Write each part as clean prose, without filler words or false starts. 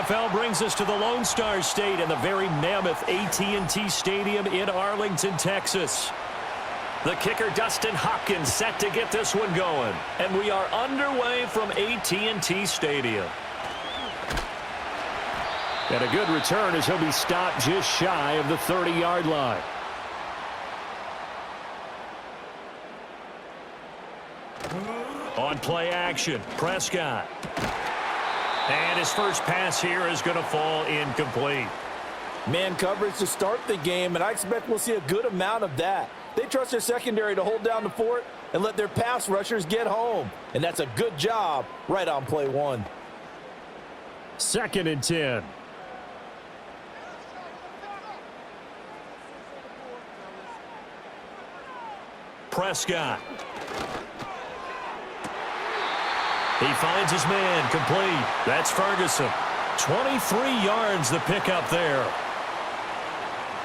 NFL brings us to the Lone Star State and the very mammoth AT&T Stadium in Arlington, Texas. The kicker, Dustin Hopkins, set to get this one going. And we are underway from AT&T Stadium. And a good return as he'll be stopped just shy of the 30-yard line. On play action, Prescott. And his first pass here is going to fall incomplete. Man coverage to start the game, and I expect we'll see a good amount of that. They trust their secondary to hold down the fort and let their pass rushers get home. And that's a good job right on play one. 2nd and 10. Prescott. He finds his man, complete. That's Ferguson. 23 yards the pickup there.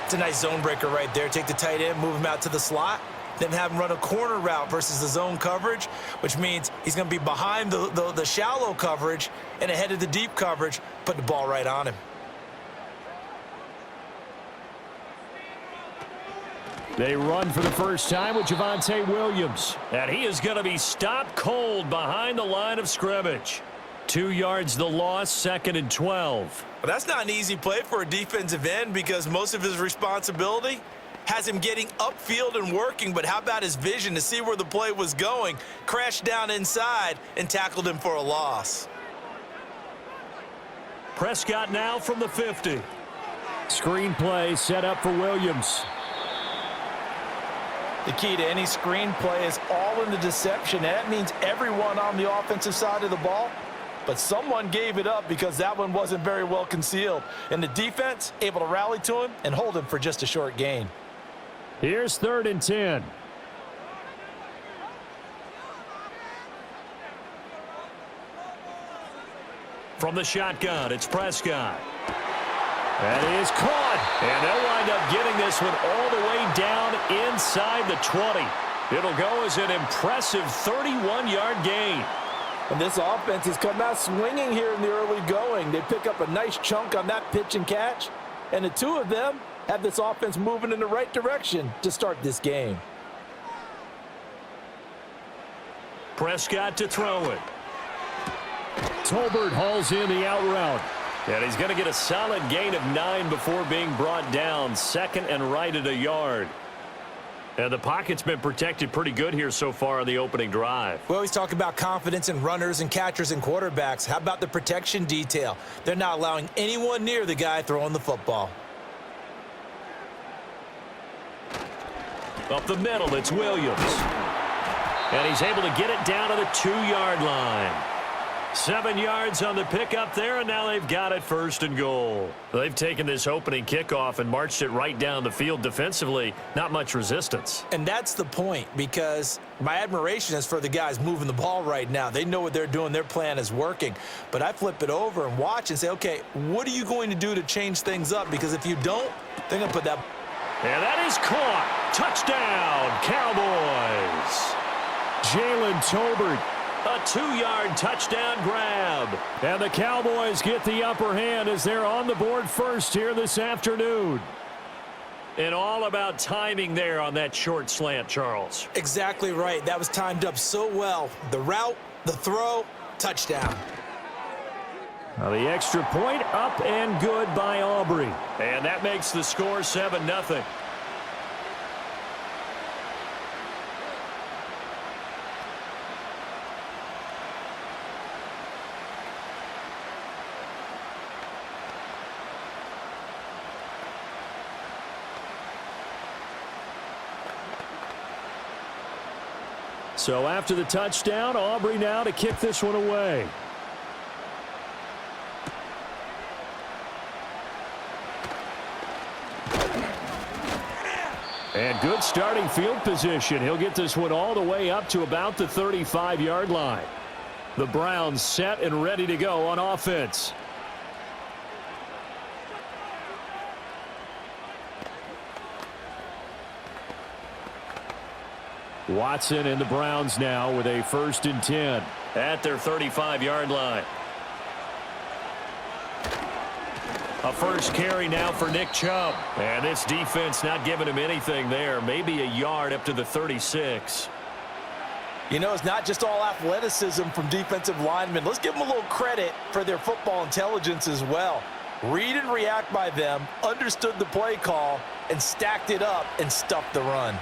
It's a nice zone breaker right there. Take the tight end, move him out to the slot, then have him run a corner route versus the zone coverage, which means he's going to be behind the shallow coverage and ahead of the deep coverage, put the ball right on him. They run for the first time with Javonte Williams. And he is going to be stopped cold behind the line of scrimmage. 2 yards the loss, 2nd and 12. Well, that's not an easy play for a defensive end because most of his responsibility has him getting upfield and working, but how about his vision to see where the play was going, crashed down inside, and tackled him for a loss. Prescott now from the 50. Screen play set up for Williams. The key to any screen play is all in the deception. And that means everyone on the offensive side of the ball, but someone gave it up because that one wasn't very well concealed. And the defense able to rally to him and hold him for just a short gain. Here's 3rd and 10. From the shotgun, it's Prescott. And he is caught. And they'll wind up getting this one all the way down inside the 20. It'll go as an impressive 31-yard gain. And this offense has come out swinging here in the early going. They pick up a nice chunk on that pitch and catch. And the two of them have this offense moving in the right direction to start this game. Prescott to throw it. Tolbert hauls in the out route. And he's going to get a solid gain of 9 before being brought down. 2nd and right at a yard. And the pocket's been protected pretty good here so far on the opening drive. We always talk about confidence in runners and catchers and quarterbacks. How about the protection detail? They're not allowing anyone near the guy throwing the football. Up the middle, it's Williams. And he's able to get it down to the 2-yard line. 7 yards on the pickup there, and now they've got it 1st and goal. They've taken this opening kickoff and marched it right down the field defensively. Not much resistance. And that's the point, because my admiration is for the guys moving the ball right now. They know what they're doing. Their plan is working. But I flip it over and watch and say, okay, what are you going to do to change things up? Because if you don't, they're going to put that. And that is caught. Touchdown, Cowboys. Jalen Tolbert. A 2-yard touchdown grab. And the Cowboys get the upper hand as they're on the board first here this afternoon. And all about timing there on that short slant, Charles. Exactly right. That was timed up so well. The route, the throw, touchdown. Now the extra point up and good by Aubrey. And that makes the score 7-0. So after the touchdown, Aubrey now to kick this one away. And good starting field position. He'll get this one all the way up to about the 35-yard line. The Browns set and ready to go on offense. Watson and the Browns now with a 1st and 10 at their 35-yard line. A first carry now for Nick Chubb. And this defense not giving him anything there. Maybe a yard up to the 36. You know, it's not just all athleticism from defensive linemen. Let's give them a little credit for their football intelligence as well. Read and react by them, understood the play call, and stacked it up and stuffed the run.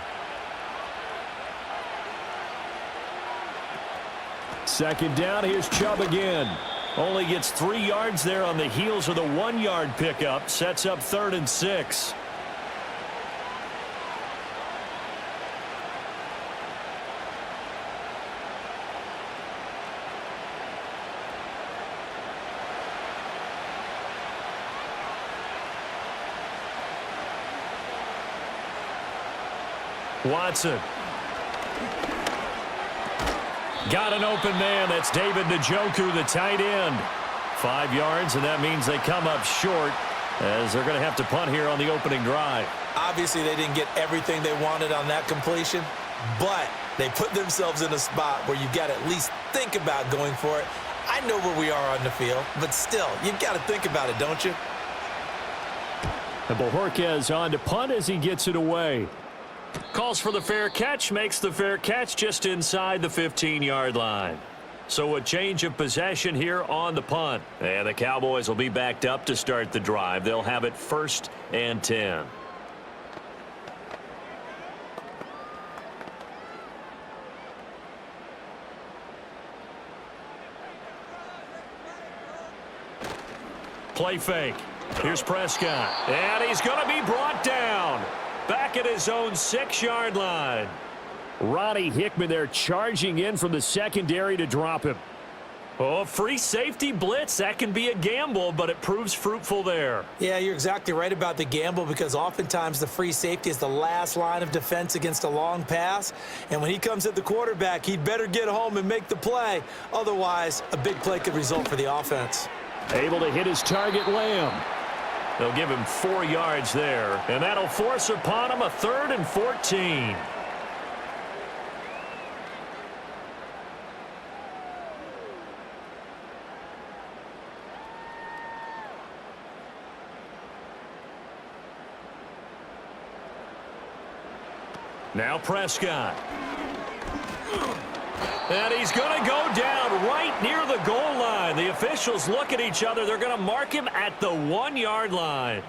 Second down, here's Chubb again. Only gets 3 yards there on the heels of the 1-yard pickup. Sets up 3rd and 6. Watson. Got an open man. That's David Njoku, the tight end. 5 yards, and that means they come up short as they're going to have to punt here on the opening drive. Obviously, they didn't get everything they wanted on that completion, but they put themselves in a spot where you've got to at least think about going for it. I know where we are on the field, but still, you've got to think about it, don't you? And Bojorquez on to punt as he gets it away. Calls for the fair catch, makes the fair catch just inside the 15-yard line. So a change of possession here on the punt. And the Cowboys will be backed up to start the drive. They'll have it 1st and 10. Play fake. Here's Prescott. And he's going to be brought down. Back at his own 6-yard line. Ronnie Hickman there charging in from the secondary to drop him. Oh, free safety blitz. That can be a gamble, but it proves fruitful there. Yeah, you're exactly right about the gamble because oftentimes the free safety is the last line of defense against a long pass. And when he comes at the quarterback, he'd better get home and make the play. Otherwise, a big play could result for the offense. Able to hit his target, Lamb. They'll give him 4 yards there, and that'll force upon him a 3rd and 14. Now Prescott. And he's going to go down right near the goal line. The officials look at each other. They're going to mark him at the 1-yard line.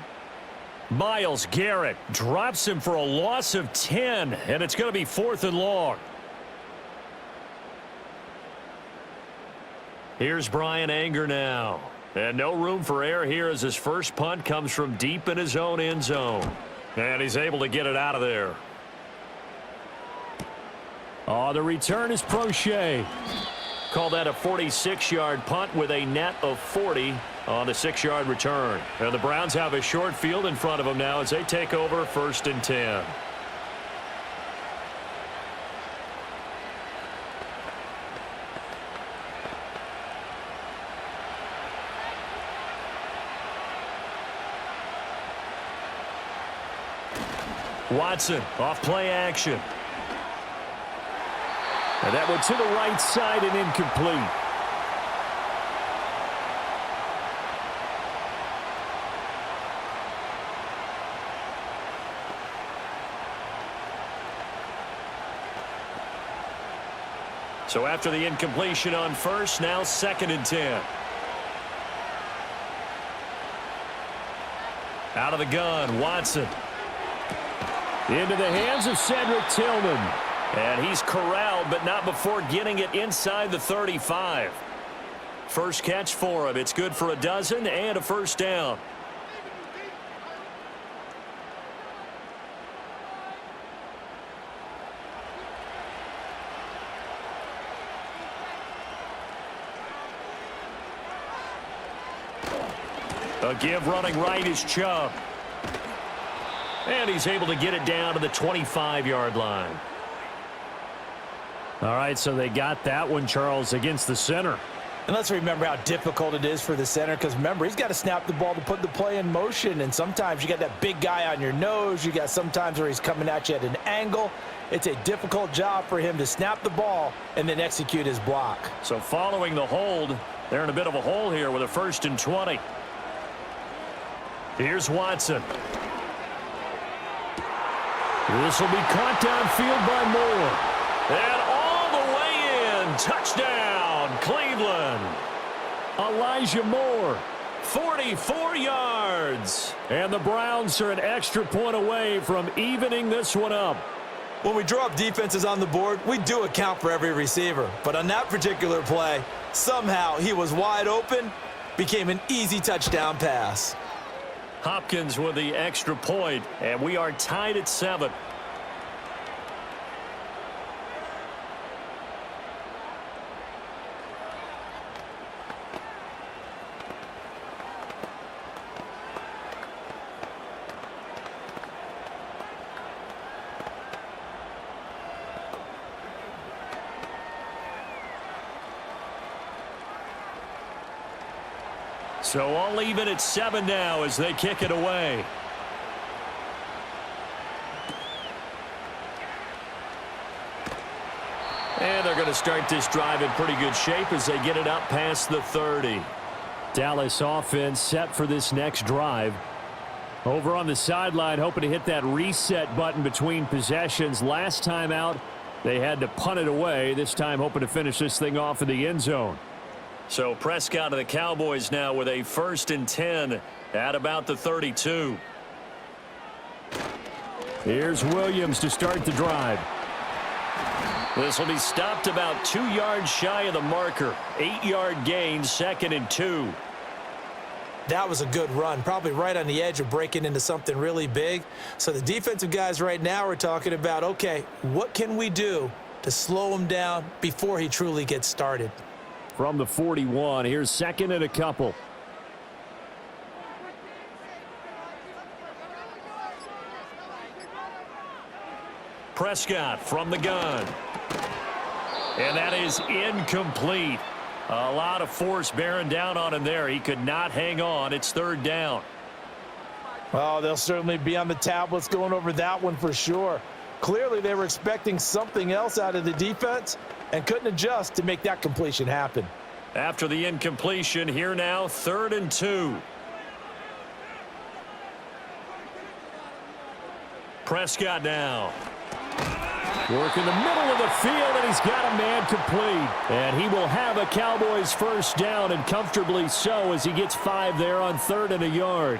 Myles Garrett drops him for a loss of 10, and it's going to be 4th and long. Here's Brian Anger now. And no room for error here as his first punt comes from deep in his own end zone. And he's able to get it out of there. Oh, the return is Prochet. Call that a 46-yard punt with a net of 40 on the 6-yard return. And the Browns have a short field in front of them now as they take over 1st and 10. Watson off play action. And that one to the right side and incomplete. So after the incompletion on first, now 2nd and 10. Out of the gun, Watson. Into the hands of Cedric Tillman. And he's corralled, but not before getting it inside the 35. First catch for him. It's good for a dozen and a first down. A give running right is Chubb. And he's able to get it down to the 25-yard line. All right, so they got that one, Charles, against the center. And let's remember how difficult it is for the center because, remember, he's got to snap the ball to put the play in motion. And sometimes you got that big guy on your nose. You got sometimes where he's coming at you at an angle. It's a difficult job for him to snap the ball and then execute his block. So following the hold, they're in a bit of a hole here with a 1st and 20. Here's Watson. This will be caught downfield by Moore. And all the way in. Touchdown, Cleveland. Elijah Moore, 44 yards. And the Browns are an extra point away from evening this one up. When we draw up defenses on the board, we do account for every receiver. But on that particular play, somehow he was wide open, became an easy touchdown pass. Hopkins with the extra point, and we are tied at 7. So all even at 7 now as they kick it away. And they're going to start this drive in pretty good shape as they get it up past the 30. Dallas offense set for this next drive. Over on the sideline, hoping to hit that reset button between possessions. Last time out, they had to punt it away. This time hoping to finish this thing off in the end zone. So Prescott of the Cowboys now with a 1st and 10 at about the 32. Here's Williams to start the drive. This will be stopped about 2 yards shy of the marker. 8-yard gain, 2nd and 2. That was a good run, probably right on the edge of breaking into something really big. So the defensive guys right now are talking about, okay, what can we do to slow him down before he truly gets started? From the 41, here's 2nd and a couple. Prescott from the gun. And that is incomplete. A lot of force bearing down on him there. He could not hang on. It's 3rd down. Oh, they'll certainly be on the tablets going over that one for sure. Clearly, they were expecting something else out of the defense and couldn't adjust to make that completion happen. After the incompletion, here now, 3rd and 2. Prescott now. Work in the middle of the field, and he's got a man complete. And he will have a Cowboys 1st down, and comfortably so, as he gets 5 there on 3rd and a yard.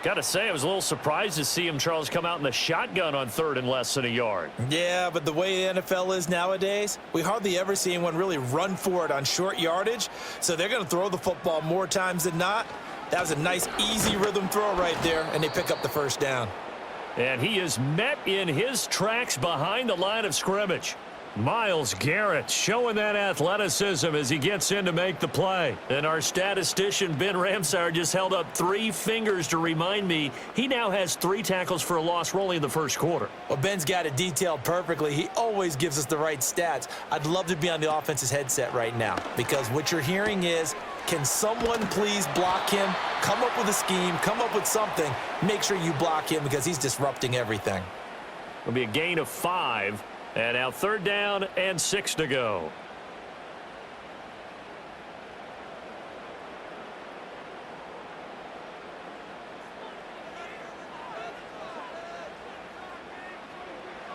Got to say, I was a little surprised to see him, Charles, come out in the shotgun on 3rd and less than a yard. Yeah, but the way the NFL is nowadays, we hardly ever see anyone really run for it on short yardage. So they're going to throw the football more times than not. That was a nice, easy rhythm throw right there, and they pick up the 1st down. And he is met in his tracks behind the line of scrimmage. Myles Garrett showing that athleticism as he gets in to make the play. And our statistician, Ben Ramsar, just held up 3 fingers to remind me he now has 3 tackles for a loss only in the 1st quarter. Well, Ben's got it detailed perfectly. He always gives us the right stats. I'd love to be on the offense's headset right now because what you're hearing is, can someone please block him? Come up with a scheme, come up with something. Make sure you block him because he's disrupting everything. It'll be a gain of 5. And now 3rd down and 6 to go.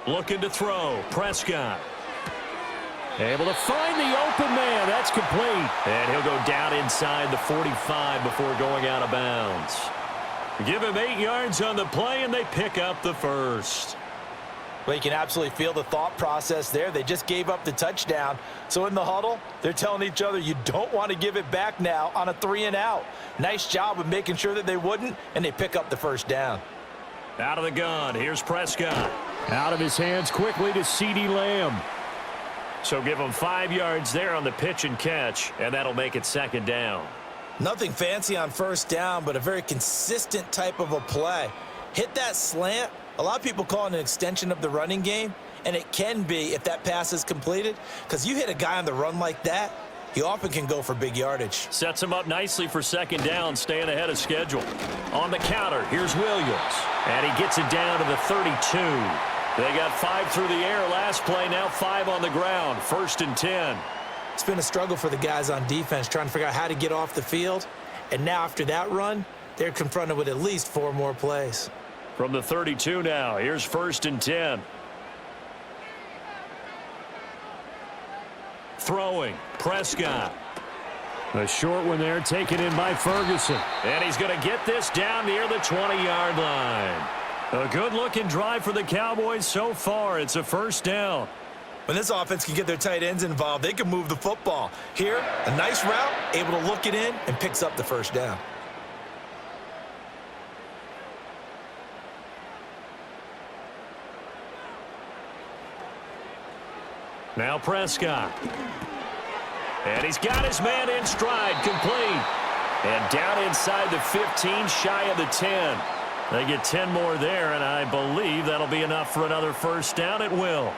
Looking to throw. Prescott. Able to find the open man. That's complete. And he'll go down inside the 45 before going out of bounds. Give him 8 yards on the play, and they pick up the 1st. Well, you can absolutely feel the thought process there. They just gave up the touchdown. So in the huddle, they're telling each other, you don't want to give it back now on a 3-and-out. Nice job of making sure that they wouldn't, and they pick up the 1st down. Out of the gun, here's Prescott. Out of his hands quickly to CeeDee Lamb. So give him 5 yards there on the pitch and catch, and that'll make it 2nd down. Nothing fancy on 1st down, but a very consistent type of a play. Hit that slant. A lot of people call it an extension of the running game, and it can be if that pass is completed, because you hit a guy on the run like that, he often can go for big yardage. Sets him up nicely for 2nd down, staying ahead of schedule. On the counter, here's Williams, and he gets it down to the 32. They got 5 through the air last play, now 5 on the ground, 1st and 10. It's been a struggle for the guys on defense trying to figure out how to get off the field, and now after that run, they're confronted with at least 4 more plays. From the 32 now, here's 1st and 10. Throwing, Prescott. A short one there, taken in by Ferguson. And he's going to get this down near the 20-yard line. A good-looking drive for the Cowboys so far. It's a 1st down. When this offense can get their tight ends involved, they can move the football. Here, a nice route, able to look it in, and picks up the 1st down. Now Prescott. And he's got his man in stride, complete. And down inside the 15, shy of the 10. They get 10 more there, and I believe that'll be enough for another 1st down. It will.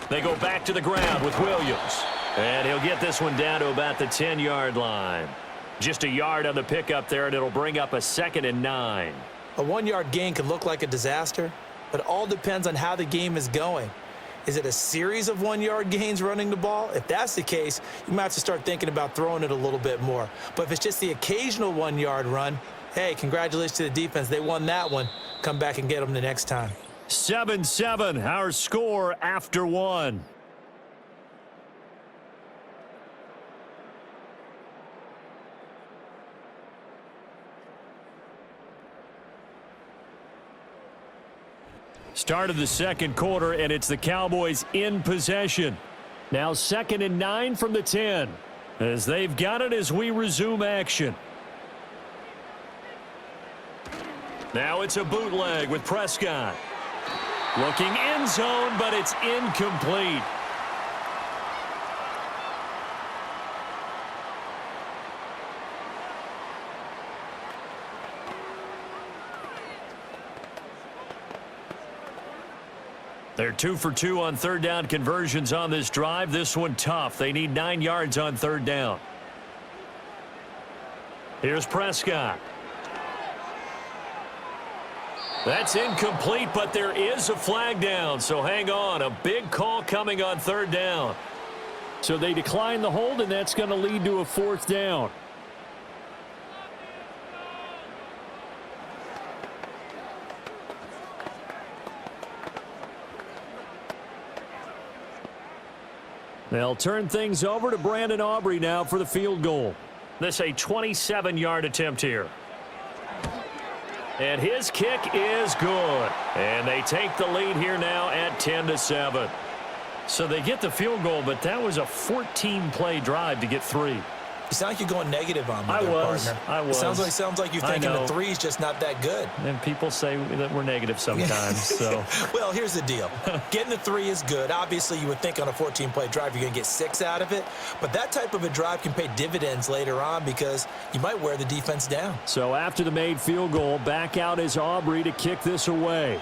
They go back to the ground with Williams. And he'll get this one down to about the 10-yard line. Just a yard on the pickup there, and it'll bring up a 2nd and 9. A 1-yard gain can look like a disaster, but it all depends on how the game is going. Is it a series of 1-yard gains running the ball? If that's the case, you might have to start thinking about throwing it a little bit more. But if it's just the occasional 1-yard run, hey, congratulations to the defense. They won that one. Come back and get them the next time. 7-7, our score after 1. Start of the 2nd quarter, and it's the Cowboys in possession. Now 2nd and 9 from the 10, as they've got it as we resume action. Now it's a bootleg with Prescott. Looking end zone, but it's incomplete. They're 2 for 2 on 3rd down conversions on this drive. This one tough. They need 9 yards on 3rd down. Here's Prescott. That's incomplete, but there is a flag down, so hang on. A big call coming on 3rd down. So they decline the hold, and that's going to lead to a 4th down. They'll turn things over to Brandon Aubrey now for the field goal. This a 27-yard attempt here. And his kick is good. And they take the lead here now at 10-7. So they get the field goal, but that was a 14-play drive to get 3. You sound like you're going negative on me, I was. It sounds like you're thinking the 3 is just not that good. And people say that we're negative sometimes. So, well, here's the deal. Getting the 3 is good. Obviously, you would think on a 14-play drive you're going to get 6 out of it. But that type of a drive can pay dividends later on because you might wear the defense down. So after the made field goal, back out is Aubrey to kick this away.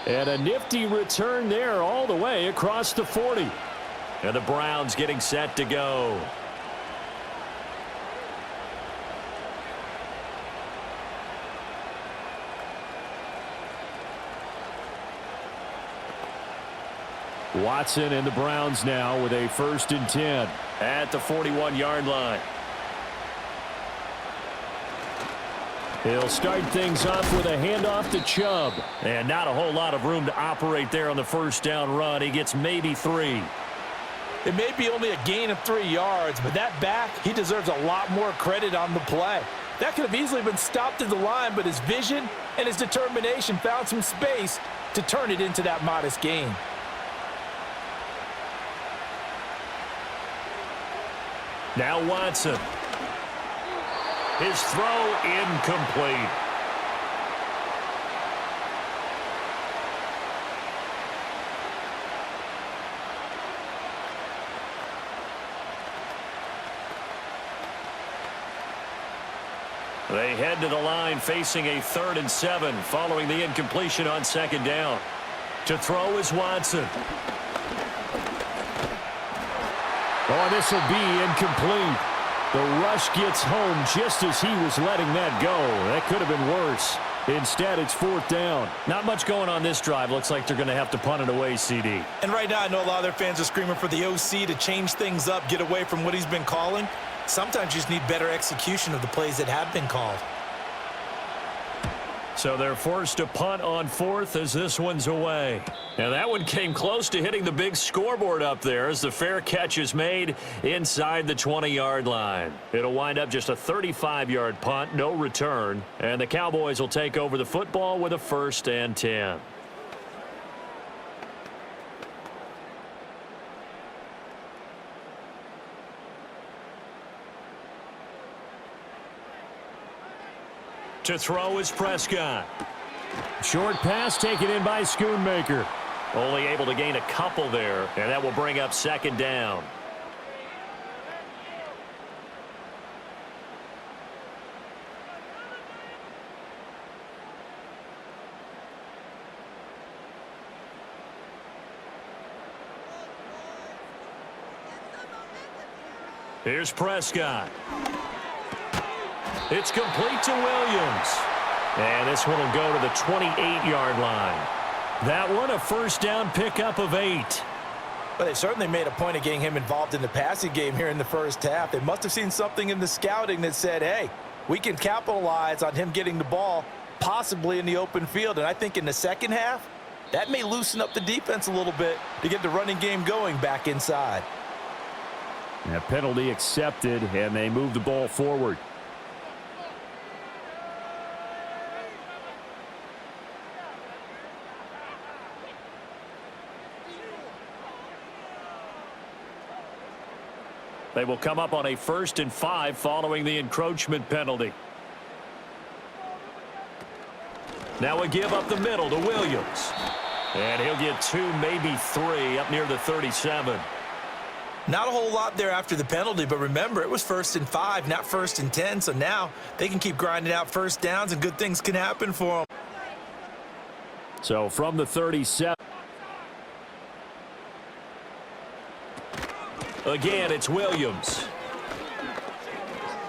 And a nifty return there all the way across the 40. And the Browns getting set to go. Watson and the Browns now with a 1st and 10 at the 41-yard line. He'll start things off with a handoff to Chubb. And not a whole lot of room to operate there on the 1st down run. He gets maybe 3. It may be only a gain of 3 yards, but that back, he deserves a lot more credit on the play. That could have easily been stopped at the line, but his vision and his determination found some space to turn it into that modest gain. Now Watson. His throw incomplete. They head to the line facing a 3rd and 7 following the incompletion on 2nd down. To throw is Watson. and this will be incomplete. The rush gets home just as he was letting that go. That could have been worse. Instead, it's 4th down. Not much going on this drive. Looks like they're going to have to punt it away, CD. And right now, I know a lot of their fans are screaming for the OC to change things up, get away from what he's been calling. Sometimes you just need better execution of the plays that have been called. So they're forced to punt on 4th as this one's away. And that one came close to hitting the big scoreboard up there as the fair catch is made inside the 20-yard line. It'll wind up just a 35-yard punt, no return. And the Cowboys will take over the football with a 1st and 10. To throw is Prescott. Short pass taken in by Schoonmaker. Only able to gain a couple there, and that will bring up 2nd down. Here's Prescott. It's complete to Williams. And this one will go to the 28-yard line. That one a 1st down pickup of 8. But they certainly made a point of getting him involved in the passing game here in the 1st half. They must have seen something in the scouting that said, hey, we can capitalize on him getting the ball possibly in the open field. And I think in the 2nd half, that may loosen up the defense a little bit to get the running game going back inside. That penalty accepted, and they move the ball forward. They will come up on a 1st and 5 following the encroachment penalty. Now a give up the middle to Williams. And he'll get 2, maybe 3 up near the 37. Not a whole lot there after the penalty, but remember, it was 1st and 5, not 1st and 10, so now they can keep grinding out 1st downs and good things can happen for them. So from the 37. Again, it's Williams.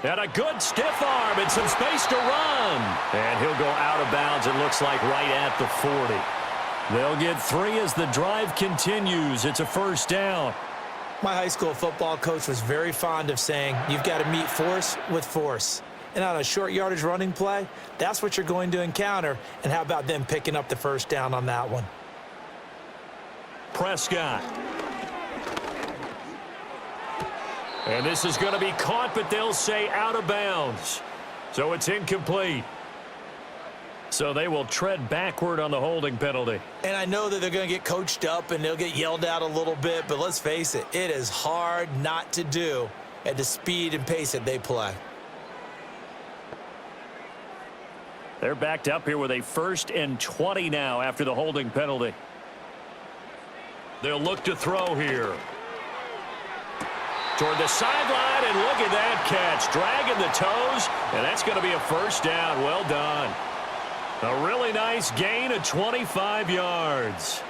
And a good stiff arm and some space to run. And he'll go out of bounds, it looks like, right at the 40. They'll get 3 as the drive continues. It's a 1st down. My high school football coach was very fond of saying, you've got to meet force with force. And on a short yardage running play, that's what you're going to encounter. And how about them picking up the 1st down on that one? Prescott. And this is going to be caught, but they'll say out of bounds. So it's incomplete. So they will tread backward on the holding penalty. And I know that they're going to get coached up and they'll get yelled at a little bit, but let's face it, it is hard not to do at the speed and pace that they play. They're backed up here with a 1st and 20 now after the holding penalty. They'll look to throw here. Toward the sideline, and look at that catch. Dragging the toes, and that's going to be a 1st down. Well done. A really nice gain of 25 yards.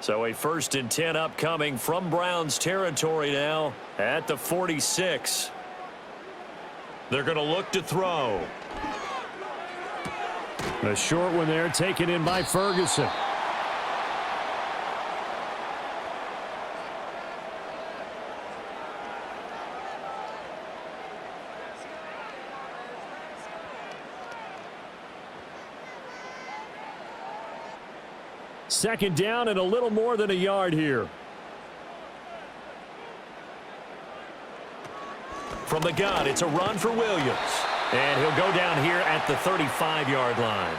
So a 1st and 10 upcoming from Browns territory now at the 46. They're going to look to throw. A short one there taken in by Ferguson. Second down and a little more than a yard here. From the gun, it's a run for Williams. And he'll go down here at the 35-yard line.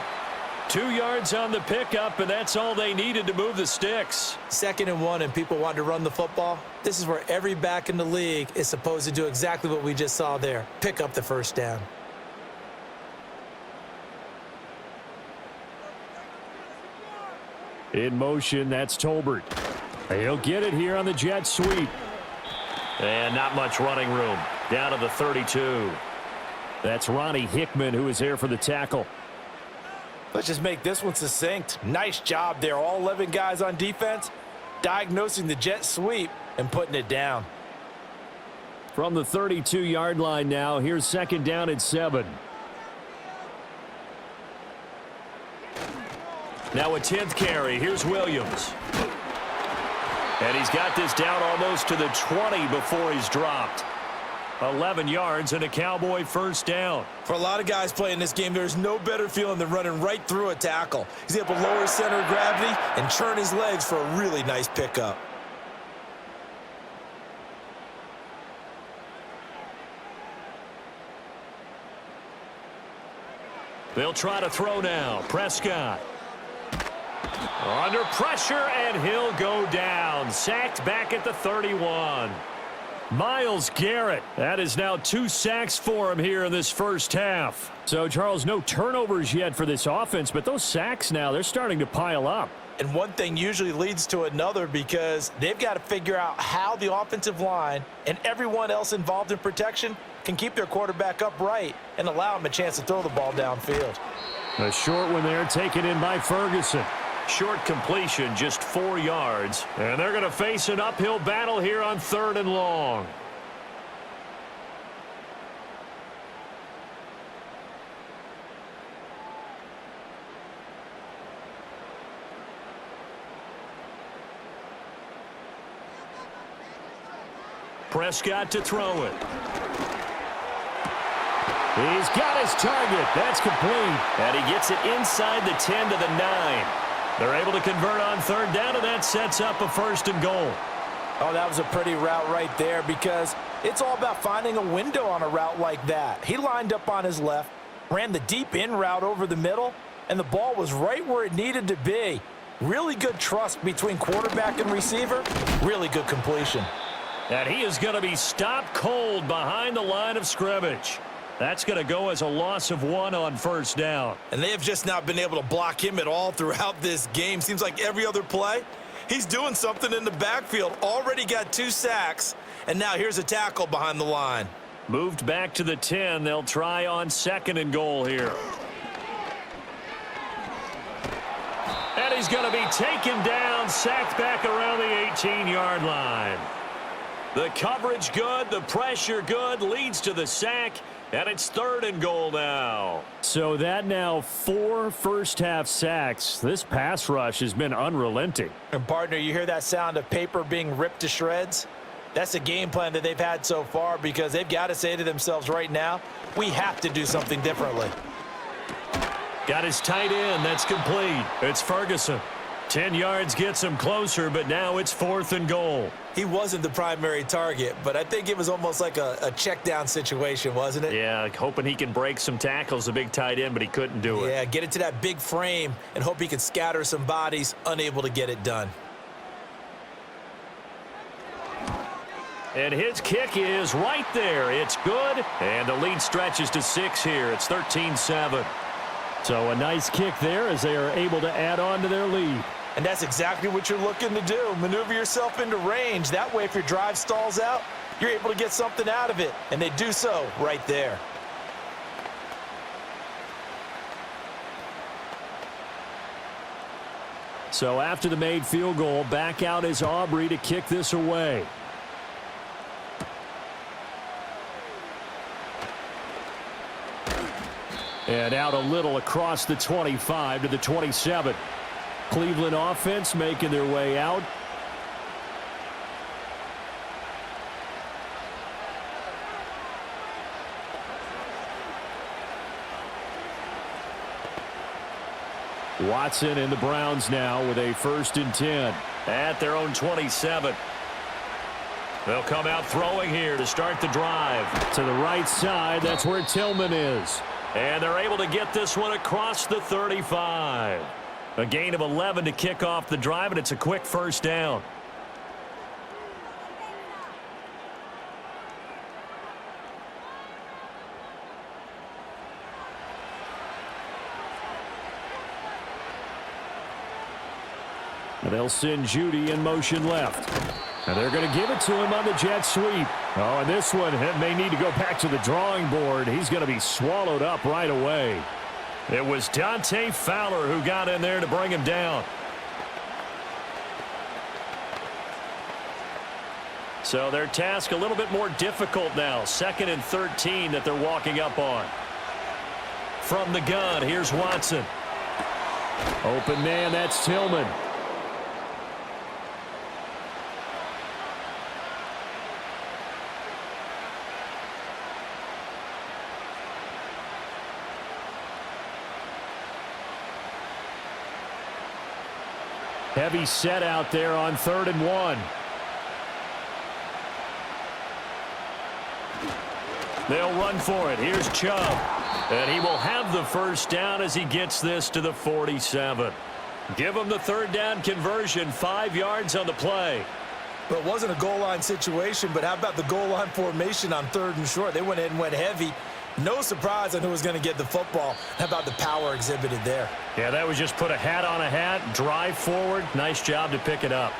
2 yards on the pickup, and that's all they needed to move the sticks. 2nd and 1, and people want to run the football. This is where every back in the league is supposed to do exactly what we just saw there. Pick up the 1st down. In motion, that's Tolbert. He'll get it here on the jet sweep. And not much running room. Down to the 32. That's Ronnie Hickman who is there for the tackle. Let's just make this one succinct. Nice job there. All 11 guys on defense, diagnosing the jet sweep and putting it down. From the 32-yard line now, here's second down at 7. Now a 10th carry. Here's Williams. And he's got this down almost to the 20 before he's dropped. 11 yards and a Cowboy first down. For a lot of guys playing this game, there's no better feeling than running right through a tackle. He's able to lower his center of gravity and churn his legs for a really nice pickup. They'll try to throw now. Prescott. Under pressure, and he'll go down. Sacked back at the 31. Myles Garrett. That is now 2 sacks for him here in this first half. So, Charles, no turnovers yet for this offense, but those sacks now, they're starting to pile up. And one thing usually leads to another because they've got to figure out how the offensive line and everyone else involved in protection can keep their quarterback upright and allow him a chance to throw the ball downfield. A short one there taken in by Ferguson. Short completion, just 4 yards. And they're going to face an uphill battle here on 3rd and long. Prescott to throw it. He's got his target. That's complete. And he gets it inside the 10 to the 9. They're able to convert on 3rd down, and that sets up a 1st and goal. Oh, that was a pretty route right there because it's all about finding a window on a route like that. He lined up on his left, ran the deep in route over the middle, and the ball was right where it needed to be. Really good trust between quarterback and receiver. Really good completion. And he is going to be stopped cold behind the line of scrimmage. That's going to go as a loss of 1 on 1st down. And they have just not been able to block him at all throughout this game. Seems like every other play, he's doing something in the backfield. Already got 2 sacks, and now here's a tackle behind the line. Moved back to the 10. They'll try on 2nd and goal here. And he's going to be taken down, sacked back around the 18-yard line. The coverage good, the pressure good, leads to the sack. And it's 3rd and goal now. So that now 4 first-half sacks. This pass rush has been unrelenting. And, partner, you hear that sound of paper being ripped to shreds? That's a game plan that they've had so far because they've got to say to themselves right now, we have to do something differently. Got his tight end. That's complete. It's Ferguson. 10 yards gets him closer, but now it's 4th and goal. He wasn't the primary target, but I think it was almost like a check down situation, wasn't it? Yeah, hoping he can break some tackles, a big tight end, but he couldn't do it. Yeah, get it to that big frame and hope he can scatter some bodies, unable to get it done. And his kick is right there. It's good, and the lead stretches to 6 here. It's 13-7. So a nice kick there as they are able to add on to their lead. And that's exactly what you're looking to do. Maneuver yourself into range. That way, if your drive stalls out, you're able to get something out of it. And they do so right there. So after the made field goal, back out is Aubrey to kick this away. And out a little across the 25 to the 27. Cleveland offense making their way out. Watson and the Browns now with a 1st and 10 at their own 27. They'll come out throwing here to start the drive. To the right side, that's where Tillman is. And they're able to get this one across the 35. A gain of 11 to kick off the drive, and it's a quick 1st down. And they'll send Judy in motion left. And they're going to give it to him on the jet sweep. Oh, and this one may need to go back to the drawing board. He's going to be swallowed up right away. It was Dante Fowler who got in there to bring him down. So their task a little bit more difficult now. 2nd and 13 that they're walking up on. From the gun, here's Watson. Open man, that's Tillman. Heavy set out there on 3rd and 1. They'll run for it. Here's Chubb. And he will have the first down as he gets this to the 47. Give him the 3rd down conversion, 5 yards on the play. Well, it wasn't a goal line situation, but how about the goal line formation on 3rd and short? They went ahead and went heavy. No surprise on who was going to get the football. How about the power exhibited there? Yeah, that was just put a hat on a hat, drive forward. Nice job to pick it up.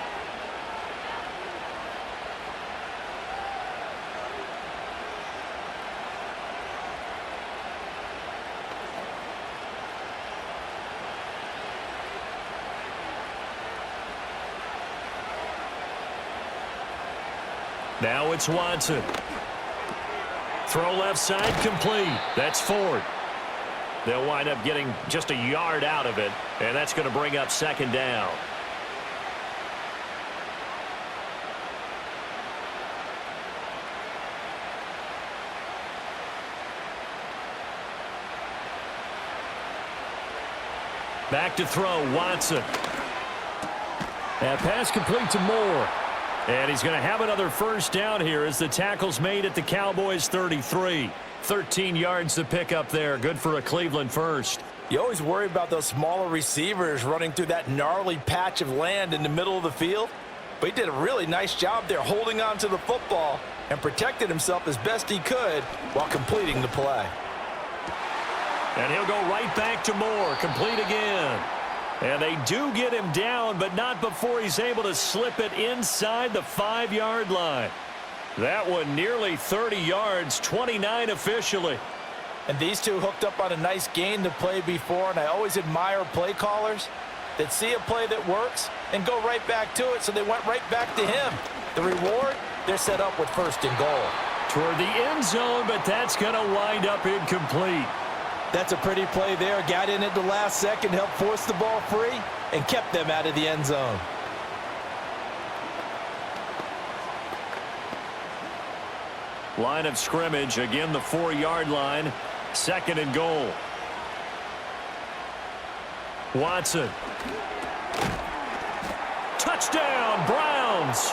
Now it's Watson. Throw left side complete. That's Ford. They'll wind up getting just a yard out of it, and that's going to bring up 2nd down. Back to throw, Watson. And pass complete to Moore. And he's going to have another first down here as the tackle's made at the Cowboys 33. 13 yards to pick up there. Good for a Cleveland first. You always worry about those smaller receivers running through that gnarly patch of land in the middle of the field. But he did a really nice job there holding on to the football and protected himself as best he could while completing the play. And he'll go right back to Moore. Complete again. And they do get him down, but not before he's able to slip it inside the 5-yard line. That one nearly 30 yards, 29 officially. And these two hooked up on a nice gain to play before, and I always admire play callers that see a play that works and go right back to it, so they went right back to him. The reward, they're set up with 1st and goal. Toward the end zone, but that's going to wind up incomplete. That's a pretty play there. Got in at the last second, helped force the ball free, and kept them out of the end zone. Line of scrimmage, again the 4-yard line. 2nd and goal. Watson. Touchdown, Browns.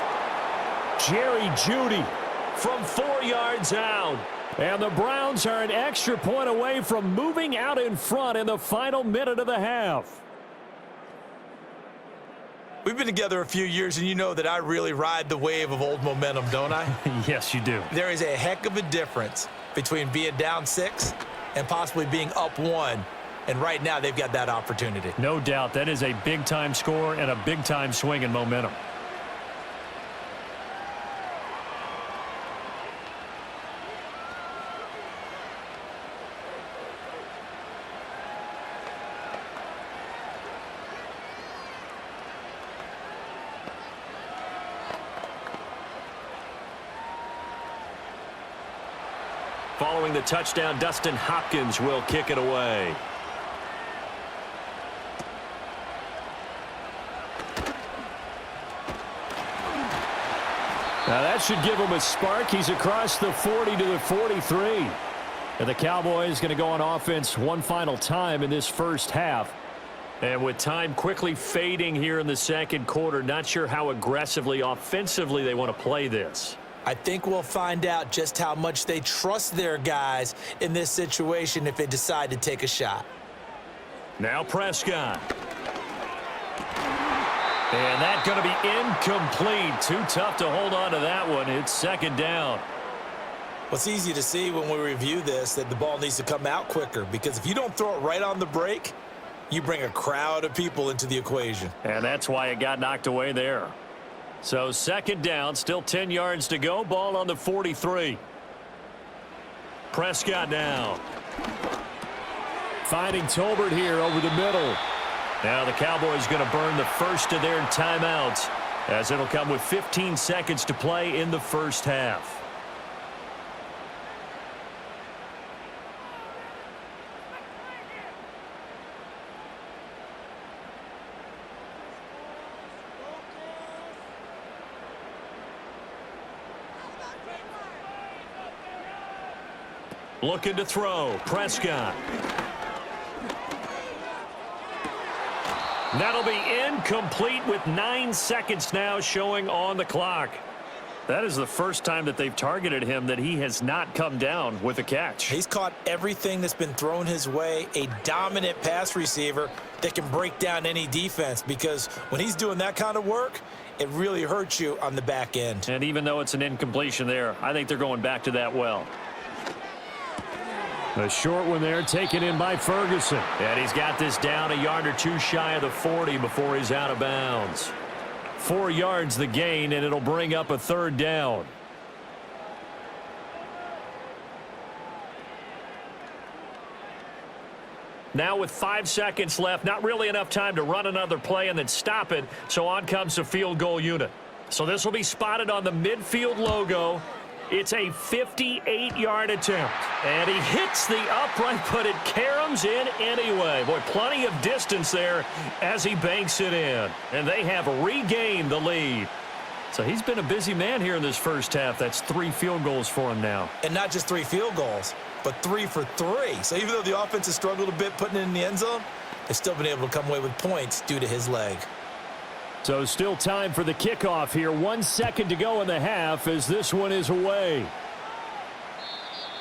Jerry Jeudy from 4 yards out. And the Browns are an extra point away from moving out in front in the final minute of the half. We've been together a few years, and you know that I really ride the wave of old momentum, don't I? Yes, you do. There is a heck of a difference between being down 6 and possibly being up 1. And right now, they've got that opportunity. No doubt. That is a big-time score and a big-time swing in momentum. Following the touchdown, Dustin Hopkins will kick it away. Now that should give him a spark. He's across the 40 to the 43. And the Cowboys going to go on offense one final time in this first half. And with time quickly fading here in the 2nd quarter, not sure how aggressively offensively they want to play this. I think we'll find out just how much they trust their guys in this situation if they decide to take a shot. Now Prescott. And that's going to be incomplete. Too tough to hold on to that one. It's 2nd down. Well, it's easy to see when we review this that the ball needs to come out quicker, because if you don't throw it right on the break, you bring a crowd of people into the equation. And that's why it got knocked away there. So 2nd down, still 10 yards to go. Ball on the 43. Prescott now. Finding Tolbert here over the middle. Now the Cowboys going to burn the first of their timeouts, as it'll come with 15 seconds to play in the first half. Looking to throw. Prescott. That'll be incomplete with 9 seconds now showing on the clock. That is the first time that they've targeted him that he has not come down with a catch. He's caught everything that's been thrown his way, a dominant pass receiver that can break down any defense, because when he's doing that kind of work, it really hurts you on the back end. And even though it's an incompletion there, I think they're going back to that well. A short one there, taken in by Ferguson. And he's got this down a yard or two shy of the 40 before he's out of bounds. 4 yards the gain, and it'll bring up a third down. Now with 5 seconds left, not really enough time to run another play and then stop it, so on comes the field goal unit. So this will be spotted on the midfield logo. It's a 58-yard attempt, and he hits the upright, but it caroms in anyway. Boy, plenty of distance there as he banks it in, and they have regained the lead. So he's been a busy man here in this first half. That's 3 field goals for him now. And not just 3 field goals, but 3 for 3. So even though the offense has struggled a bit putting it in the end zone, they've still been able to come away with points due to his leg. So still time for the kickoff here. 1 second to go in the half as this one is away.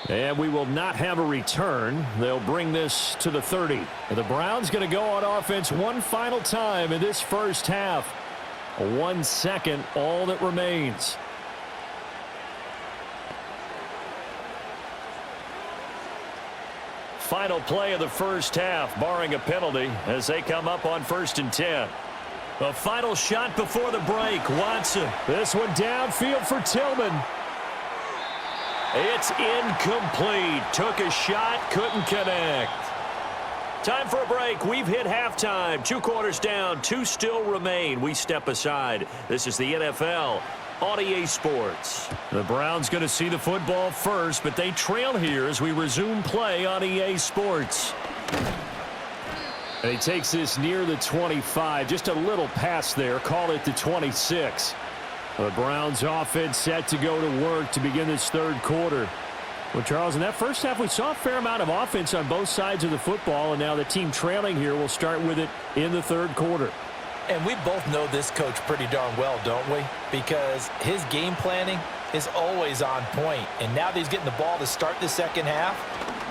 And we will not have a return. They'll bring this to the 30. And the Browns going to go on offense one final time in this first half. 1 second, all that remains. Final play of the first half, barring a penalty, as they come up on 1st and 10. A final shot before the break. Watson. This one downfield for Tillman. It's incomplete. Took a shot, couldn't connect. Time for a break. We've hit halftime. 2 quarters down, 2 still remain. We step aside. This is the NFL on EA Sports. The Browns going to see the football first, but they trail here as we resume play on EA Sports. And he takes this near the 25. Just a little pass there. Call it the 26. The Browns offense set to go to work to begin this third quarter. Well, Charles, in that first half, we saw a fair amount of offense on both sides of the football, and now the team trailing here will start with it in the third quarter. And we both know this coach pretty darn well, don't we? Because his game planning is always on point. And now that he's getting the ball to start the second half,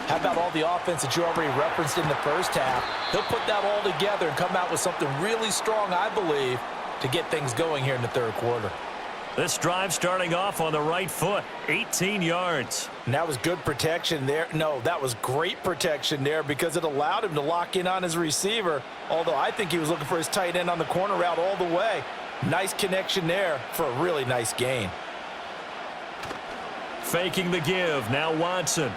how about all the offense that you already referenced in the first half? He'll put that all together and come out with something really strong, I believe, to get things going here in the third quarter. This drive starting off on the right foot, 18 yards. And that was good protection there. No, that was great protection there because it allowed him to lock in on his receiver, although I think he was looking for his tight end on the corner route all the way. Nice connection there for a really nice gain. Faking the give, now Watson.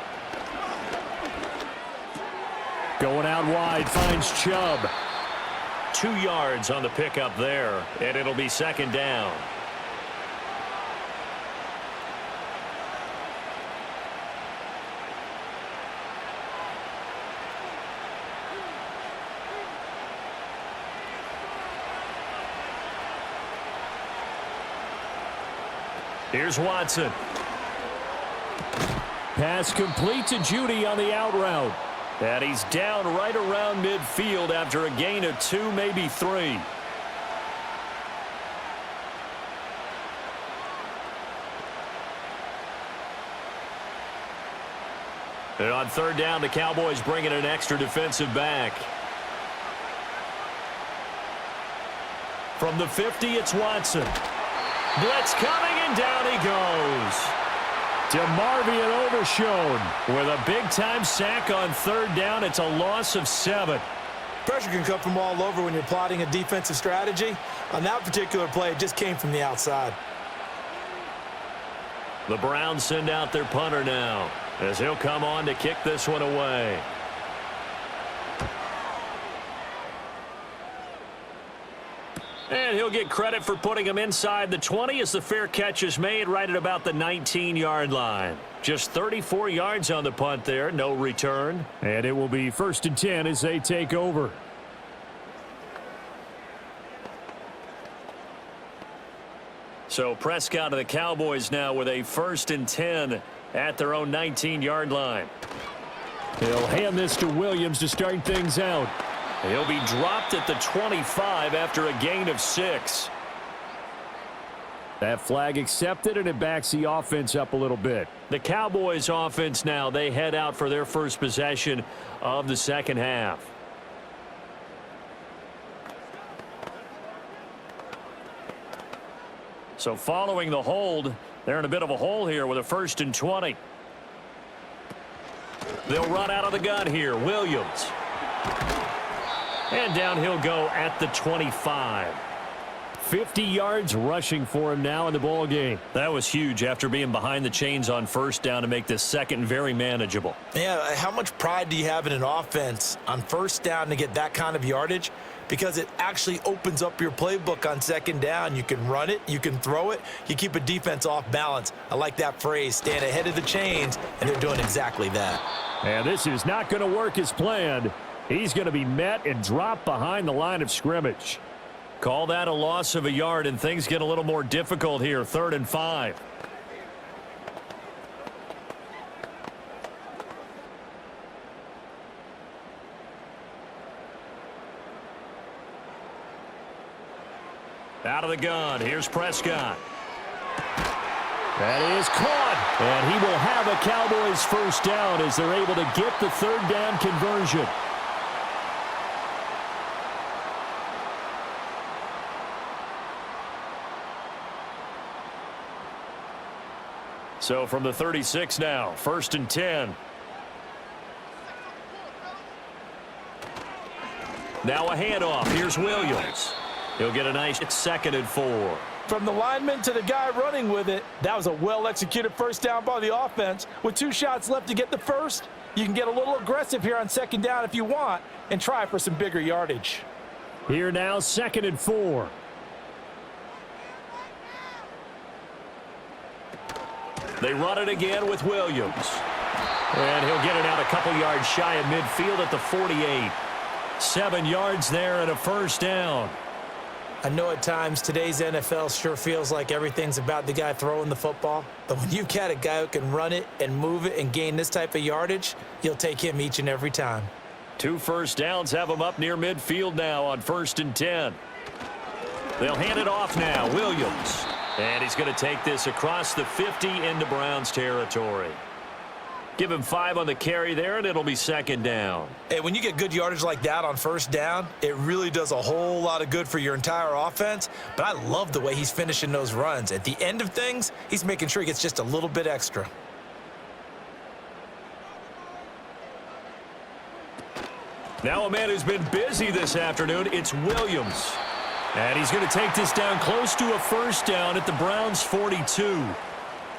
Going out wide, finds Chubb. 2 yards on the pickup there, and it'll be second down. Here's Watson. Pass complete to Judy on the out route. And he's down right around midfield after a gain of 2, maybe 3. And on third down, the Cowboys bring in an extra defensive back. From the 50, it's Watson. Blitz coming, and down he goes. DeMarvion Overshown with a big-time sack on third down. It's a loss of 7. Pressure can come from all over when you're plotting a defensive strategy. On that particular play, it just came from the outside. The Browns send out their punter now, as he'll come on to kick this one away. And he'll get credit for putting him inside the 20 as the fair catch is made right at about the 19-yard line. Just 34 yards on the punt there, no return. And it will be 1st and 10 as they take over. So Prescott of the Cowboys now with a 1st and 10 at their own 19-yard line. He'll hand this to Williams to start things out. He'll be dropped at the 25 after a gain of 6. That flag accepted, and it backs the offense up a little bit. The Cowboys offense now, they head out for their first possession of the second half. So following the hold, they're in a bit of a hole here with a 1st and 20. They'll run out of the gun here. Williams. And down he'll go at the 25. 50 yards rushing for him now in the ball game. That was huge after being behind the chains on 1st down to make this second very manageable. Yeah, how much pride do you have in an offense on 1st down to get that kind of yardage? Because it actually opens up your playbook on 2nd down. You can run it, you can throw it, you keep a defense off balance. I like that phrase, stand ahead of the chains, and they're doing exactly that. And this is not going to work as planned. He's going to be met and dropped behind the line of scrimmage. Call that a loss of a yard, and things get a little more difficult here. 3rd and 5. Out of the gun. Here's Prescott. That is caught. And he will have a Cowboys 1st down as they're able to get the 3rd down conversion. So from the 36 now, 1st and 10. Now a handoff. Here's Williams. He'll get a nice 2nd and 4. From the lineman to the guy running with it, that was a well-executed 1st down by the offense. With 2 shots left to get the 1st, you can get a little aggressive here on 2nd down if you want and try for some bigger yardage. Here now, 2nd and 4. They run it again with Williams. And he'll get it out a couple yards shy of midfield at the 48. 7 yards there and a 1st down. I know at times today's NFL sure feels like everything's about the guy throwing the football. But when you've got a guy who can run it and move it and gain this type of yardage, you'll take him each and every time. 2 first downs have him up near midfield now on 1st and 10. They'll hand it off now. Williams. And he's going to take this across the 50 into Browns territory. Give him 5 on the carry there, and it'll be 2nd down. Hey, when you get good yardage like that on 1st down, it really does a whole lot of good for your entire offense. But I love the way he's finishing those runs. At the end of things, he's making sure he gets just a little bit extra. Now a man who's been busy this afternoon, it's Williams. And he's going to take this down close to a 1st down at the Browns' 42.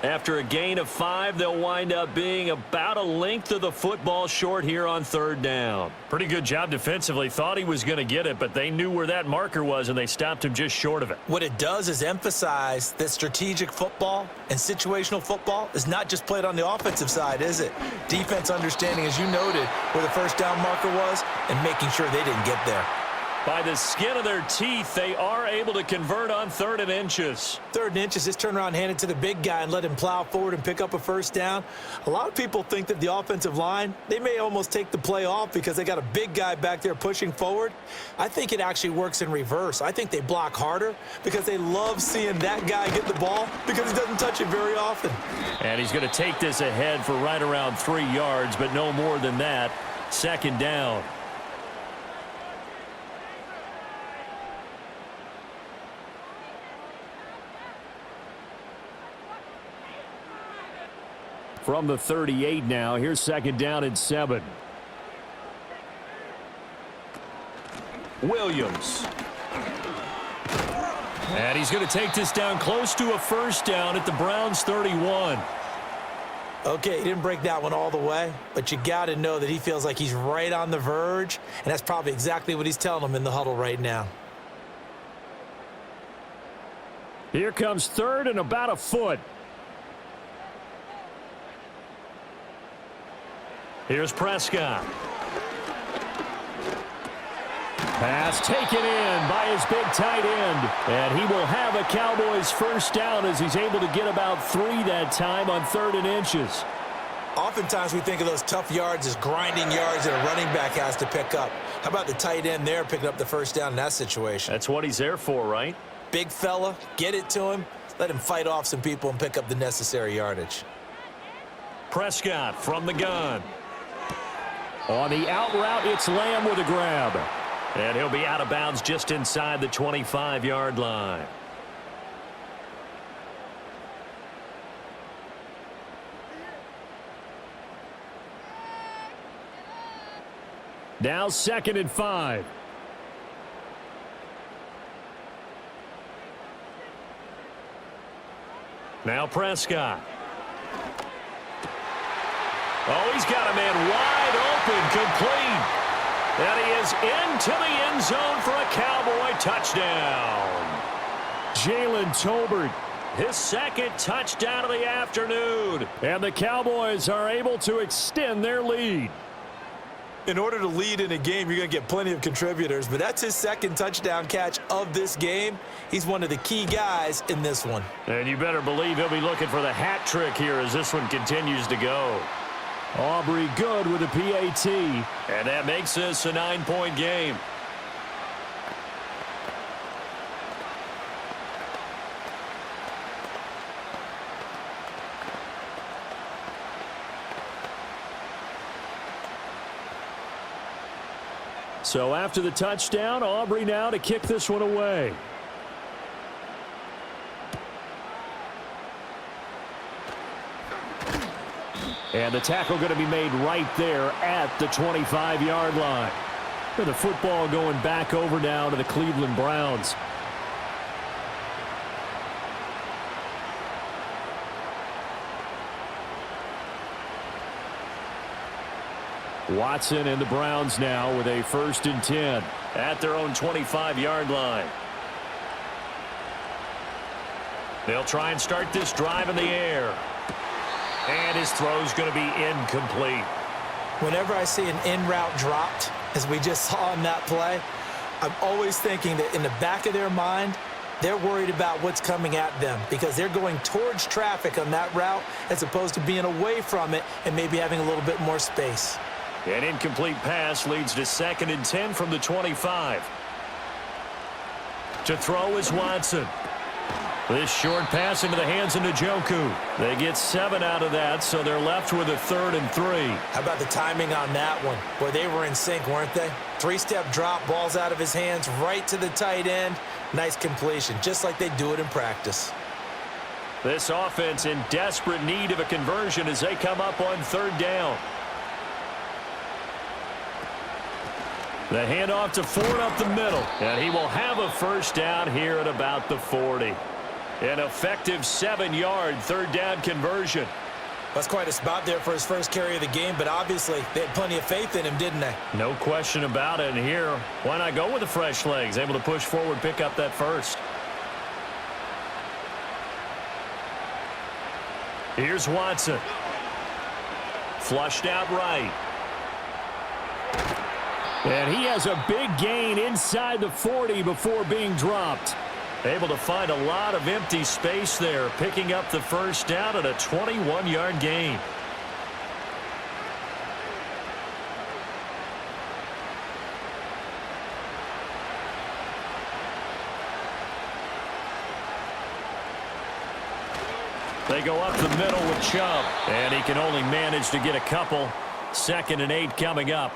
After a gain of 5, they'll wind up being about a length of the football short here on 3rd down. Pretty good job defensively. Thought he was going to get it, but they knew where that marker was, and they stopped him just short of it. What it does is emphasize that strategic football and situational football is not just played on the offensive side, is it? Defense understanding, as you noted, where the 1st down marker was and making sure they didn't get there. By the skin of their teeth, they are able to convert on 3rd and inches. 3rd and inches, just turn around, hand it to the big guy, and let him plow forward and pick up a 1st down. A lot of people think that the offensive line, they may almost take the play off because they got a big guy back there pushing forward. I think it actually works in reverse. I think they block harder because they love seeing that guy get the ball because he doesn't touch it very often. And he's going to take this ahead for right around 3 yards, but no more than that. 2nd down. From the 38 now, here's 2nd down and 7. Williams. And he's going to take this down close to a 1st down at the Browns' 31. Okay, he didn't break that one all the way, but you got to know that he feels like he's right on the verge, and that's probably exactly what he's telling them in the huddle right now. Here comes third and about a foot. Here's Prescott. Pass taken in by his big tight end. And he will have a Cowboys first down as he's able to get about 3 that time on 3rd and inches. Oftentimes we think of those tough yards as grinding yards that a running back has to pick up. How about the tight end there picking up the first down in that situation? That's what he's there for, right? Big fella, get it to him. Let him fight off some people and pick up the necessary yardage. Prescott from the gun. On the out route, it's Lamb with a grab. And he'll be out of bounds just inside the 25-yard line. Now 2nd and 5. Now Prescott. Oh, he's got a man wide open, complete. And he is into the end zone for a Cowboy touchdown. Jalen Tolbert, his 2nd touchdown of the afternoon. And the Cowboys are able to extend their lead. In order to lead in a game, you're going to get plenty of contributors, but that's his 2nd touchdown catch of this game. He's one of the key guys in this one. And you better believe he'll be looking for the hat trick here as this one continues to go. Aubrey good with a PAT. And that makes this a 9-point game. So after the touchdown, Aubrey now to kick this one away. And the tackle going to be made right there at the 25-yard line. With the football going back over now to the Cleveland Browns. Watson and the Browns now with a 1st and 10 at their own 25-yard line. They'll try and start this drive in the air. And his throw's going to be incomplete. Whenever I see an in-route dropped, as we just saw in that play, I'm always thinking that in the back of their mind, they're worried about what's coming at them because they're going towards traffic on that route as opposed to being away from it and maybe having a little bit more space. An incomplete pass leads to 2nd and 10 from the 25. To throw is Watson. This short pass into the hands of Njoku. They get 7 out of that, so they're left with a 3rd and 3. How about the timing on that one? Boy, they were in sync, weren't they? 3-step drop, balls out of his hands, right to the tight end. Nice completion, just like they do it in practice. This offense in desperate need of a conversion as they come up on 3rd down. The handoff to Ford up the middle, and he will have a first down here at about the 40. An effective 7-yard 3rd down conversion. That's quite a spot there for his first carry of the game, but obviously they had plenty of faith in him, didn't they? No question about it. And here, why not go with the fresh legs? Able to push forward, pick up that first. Here's Watson. Flushed out right. And he has a big gain inside the 40 before being dropped. Able to find a lot of empty space there, picking up the first down at a 21-yard gain. They go up the middle with Chubb, and he can only manage to get a couple. 2nd and 8 coming up.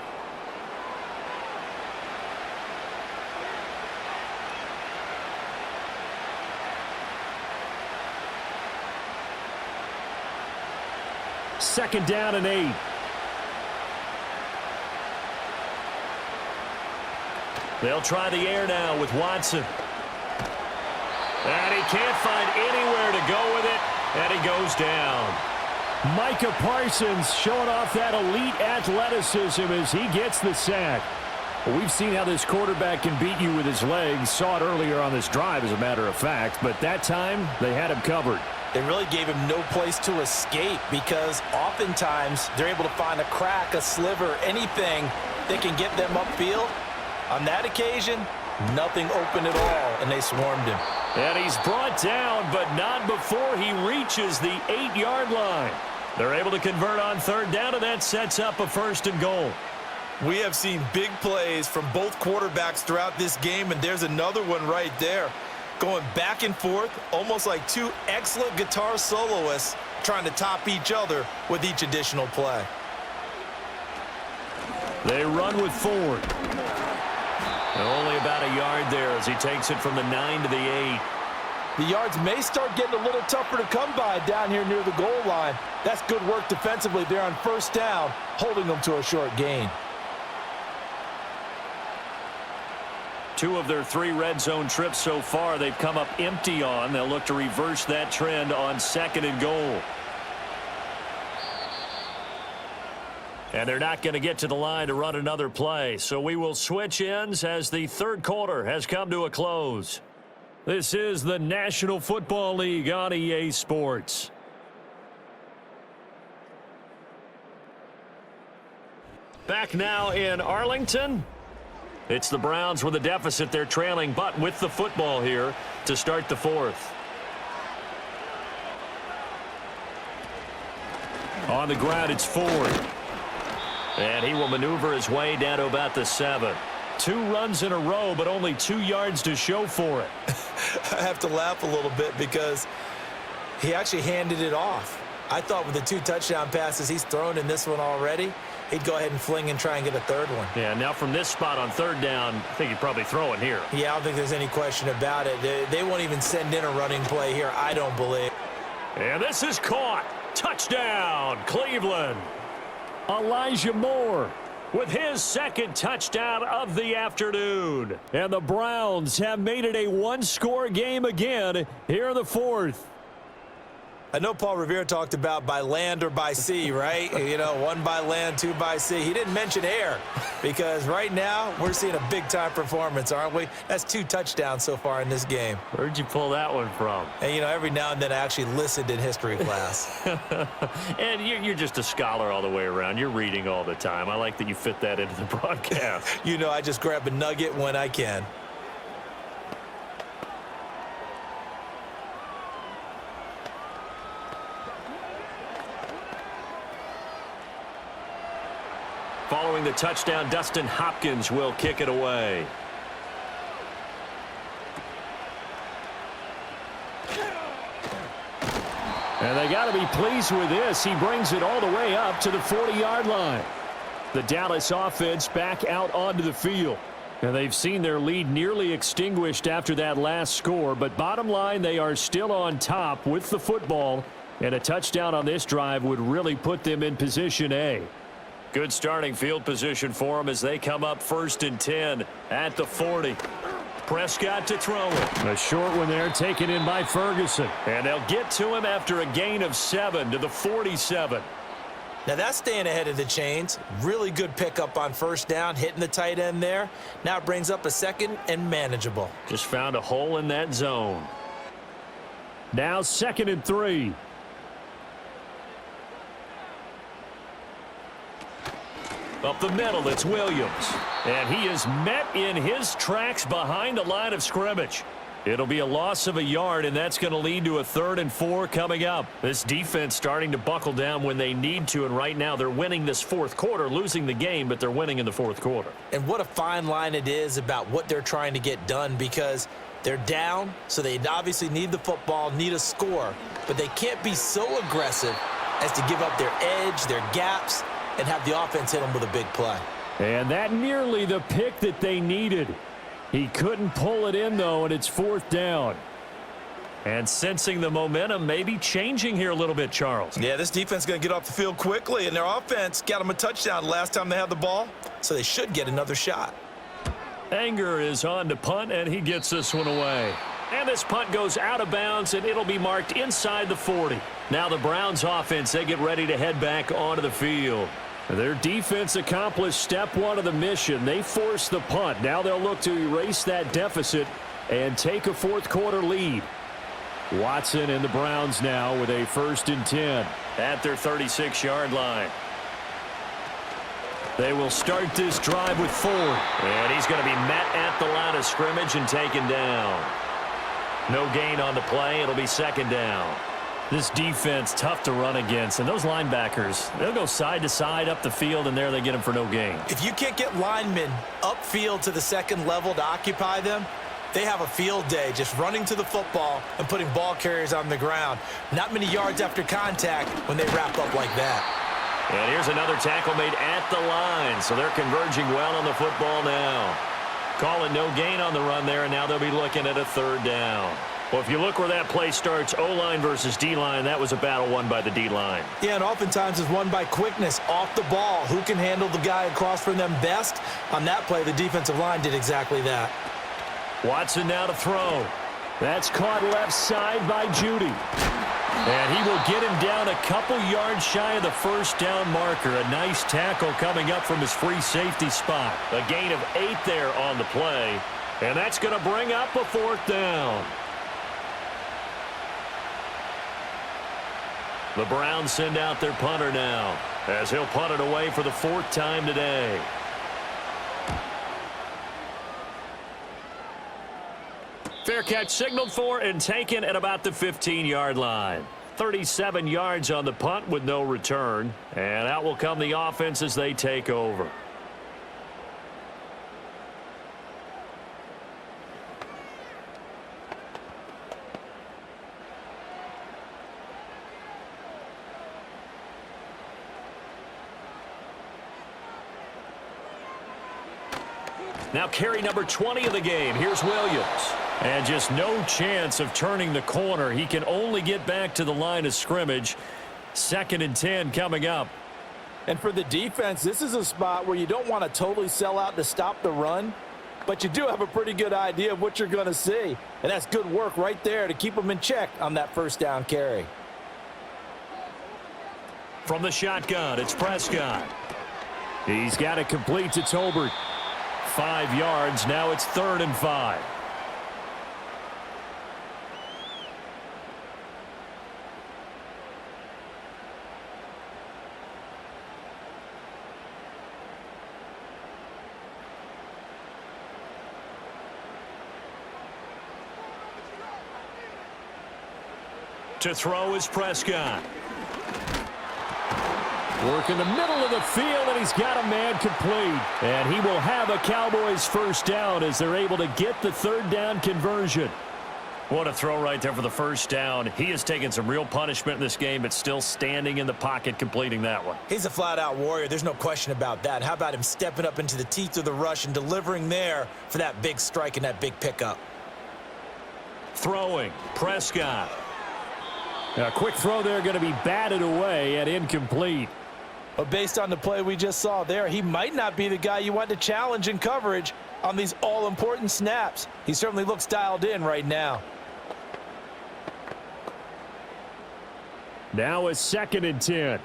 Second down and 8. They'll try the air now with Watson. And he can't find anywhere to go with it, and he goes down. Micah Parsons showing off that elite athleticism as he gets the sack. Well, we've seen how this quarterback can beat you with his legs. Saw it earlier on this drive, as a matter of fact. But that time, they had him covered. They really gave him no place to escape because oftentimes they're able to find a crack, a sliver, anything that can get them upfield. On that occasion, nothing open at all, and they swarmed him. And he's brought down, but not before he reaches the 8-yard line. They're able to convert on third down, and that sets up a 1st and goal. We have seen big plays from both quarterbacks throughout this game, and there's another one right there. Going back and forth, almost like two excellent guitar soloists trying to top each other with each additional play. They run with Ford. Only about a yard there as he takes it from the 9 to the 8. The yards may start getting a little tougher to come by down here near the goal line. That's good work defensively there on 1st down, holding them to a short gain. 2 of their 3 red zone trips so far they've come up empty on. They'll look to reverse that trend on 2nd and goal. And they're not going to get to the line to run another play. So we will switch ends as the 3rd quarter has come to a close. This is the National Football League on EA Sports. Back now in Arlington. It's the Browns with a deficit. They're trailing, but with the football here to start the 4th. On the ground, it's Ford. And he will maneuver his way down to about the 7. 2 runs in a row, but only 2 yards to show for it. I have to laugh a little bit because he actually handed it off. I thought with the 2 touchdown passes he's thrown in this one already, he'd go ahead and fling and try and get a 3rd one. Yeah, now from this spot on 3rd down, I think he'd probably throw it here. Yeah, I don't think there's any question about it. They won't even send in a running play here, I don't believe. And this is caught. Touchdown, Cleveland. Elijah Moore with his 2nd touchdown of the afternoon. And the Browns have made it a 1-score game again here in the 4th. I know Paul Revere talked about by land or by sea, right? You know, 1 by land, 2 by sea. He didn't mention air because right now we're seeing a big-time performance, aren't we? That's 2 touchdowns so far in this game. Where'd you pull that one from? And, you know, every now and then I actually listened in history class. And you're just a scholar all the way around. You're reading all the time. I like that you fit that into the broadcast. You know, I just grab a nugget when I can. Following the touchdown, Dustin Hopkins will kick it away. And they got to be pleased with this. He brings it all the way up to the 40-yard line. The Dallas offense back out onto the field. And they've seen their lead nearly extinguished after that last score. But bottom line, they are still on top with the football. And a touchdown on this drive would really put them in position A. Good starting field position for them as they come up 1st and 10 at the 40. Prescott to throw it. A short one there taken in by Ferguson. And they'll get to him after a gain of 7 to the 47. Now that's staying ahead of the chains. Really good pickup on 1st down, hitting the tight end there. Now it brings up a 2nd and manageable. Just found a hole in that zone. Now 2nd and 3. Up the middle, it's Williams. And he is met in his tracks behind the line of scrimmage. It'll be a loss of a yard, and that's going to lead to a 3rd and 4 coming up. This defense starting to buckle down when they need to, and right now they're winning this 4th quarter, losing the game, but they're winning in the 4th quarter. And what a fine line it is about what they're trying to get done because they're down, so they obviously need the football, need a score, but they can't be so aggressive as to give up their edge, their gaps, and have the offense hit them with a big play. And that nearly the pick that they needed. He couldn't pull it in, though, and it's 4th down. And sensing the momentum maybe changing here a little bit, Charles. Yeah, this defense is going to get off the field quickly, and their offense got them a touchdown last time they had the ball, so they should get another shot. Anger is on to punt, and he gets this one away. And this punt goes out of bounds, and it'll be marked inside the 40. Now the Browns offense, they get ready to head back onto the field. Their defense accomplished step one of the mission. They forced the punt. Now they'll look to erase that deficit and take a fourth-quarter lead. Watson and the Browns now with a 1st and 10 at their 36-yard line. They will start this drive with Ford. And he's going to be met at the line of scrimmage and taken down. No gain on the play. It'll be 2nd down. This defense, tough to run against. And those linebackers, they'll go side to side up the field, and there they get them for no gain. If you can't get linemen upfield to the 2nd level to occupy them, they have a field day just running to the football and putting ball carriers on the ground. Not many yards after contact when they wrap up like that. And here's another tackle made at the line, so they're converging well on the football now. Calling no gain on the run there, and now they'll be looking at a 3rd down. Well, if you look where that play starts, O-line versus D-line, that was a battle won by the D-line. Yeah, and oftentimes it's won by quickness off the ball. Who can handle the guy across from them best? On that play, the defensive line did exactly that. Watson now to throw. That's caught left side by Judy. And he will get him down a couple yards shy of the 1st down marker. A nice tackle coming up from his free safety spot. A gain of 8 there on the play. And that's going to bring up a 4th down. The Browns send out their punter now, as he'll punt it away for the 4th time today. Fair catch signaled for and taken at about the 15-yard line. 37 yards on the punt with no return. And out will come the offense as they take over. Now carry number 20 of the game. Here's Williams. And just no chance of turning the corner. He can only get back to the line of scrimmage. 2nd and 10 coming up. And for the defense, this is a spot where you don't want to totally sell out to stop the run, but you do have a pretty good idea of what you're going to see. And that's good work right there to keep them in check on that 1st down carry. From the shotgun, it's Prescott. He's got it complete to Tolbert. 5 yards. Now it's 3rd and 5. To throw is Prescott. Work in the middle of the field, and he's got a man complete. And he will have a Cowboys 1st down as they're able to get the 3rd down conversion. What a throw right there for the 1st down. He has taken some real punishment in this game, but still standing in the pocket completing that one. He's a flat-out warrior. There's no question about that. How about him stepping up into the teeth of the rush and delivering there for that big strike and that big pickup? Throwing, Prescott. A quick throw there going to be batted away and incomplete. But based on the play we just saw there, he might not be the guy you want to challenge in coverage on these all-important snaps. He certainly looks dialed in right now. Now it's 2nd and 10.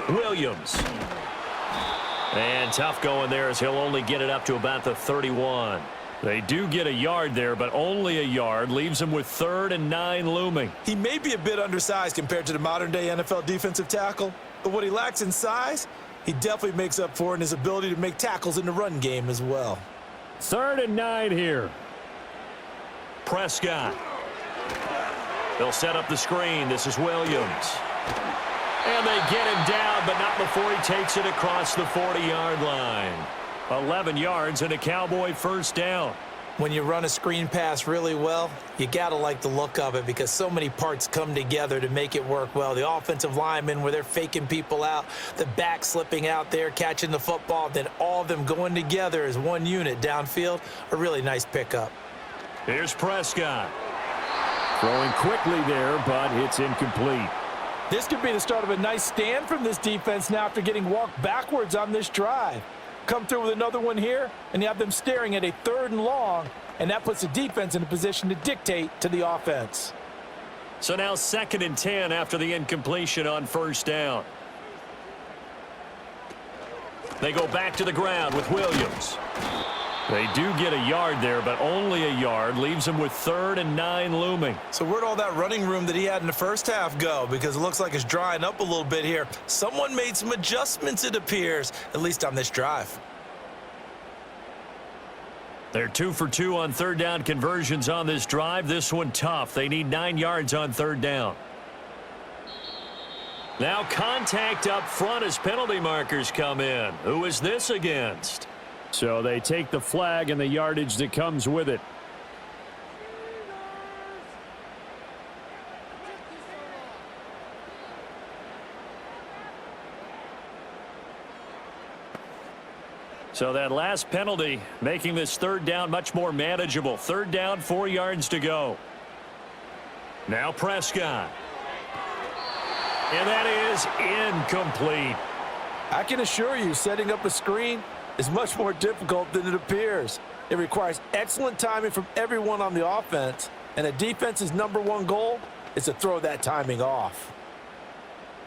Williams. And tough going there as he'll only get it up to about the 31. They do get a yard there, but only a yard. Leaves him with 3rd and 9 looming. He may be a bit undersized compared to the modern-day NFL defensive tackle, but what he lacks in size, he definitely makes up for in his ability to make tackles in the run game as well. 3rd and 9 here. Prescott. They'll set up the screen. This is Williams. And they get him down, but not before he takes it across the 40-yard line. 11 yards and a Cowboy 1st down. When you run a screen pass really well, you got to like the look of it because so many parts come together to make it work well. The offensive linemen where they're faking people out, the back slipping out there, catching the football, then all of them going together as one unit downfield. A really nice pickup. Here's Prescott. Throwing quickly there, but it's incomplete. This could be the start of a nice stand from this defense now after getting walked backwards on this drive. Come through with another one here, and you have them staring at a 3rd and long, and that puts the defense in a position to dictate to the offense. So now 2nd and 10 after the incompletion on 1st down. They go back to the ground with Williams. They do get a yard there, but only a yard. Leaves them with 3rd and 9 looming. So where'd all that running room that he had in the first half go? Because it looks like it's drying up a little bit here. Someone made some adjustments, it appears, at least on this drive. They're 2 for 2 on 3rd down conversions on this drive. This one tough. They need 9 yards on 3rd down. Now contact up front as penalty markers come in. Who is this against? So they take the flag and the yardage that comes with it. So that last penalty making this 3rd down much more manageable. 3rd down, 4 yards to go. Now Prescott. And that is incomplete. I can assure you, setting up a screen is much more difficult than it appears. It requires excellent timing from everyone on the offense, and a defense's #1 goal is to throw that timing off.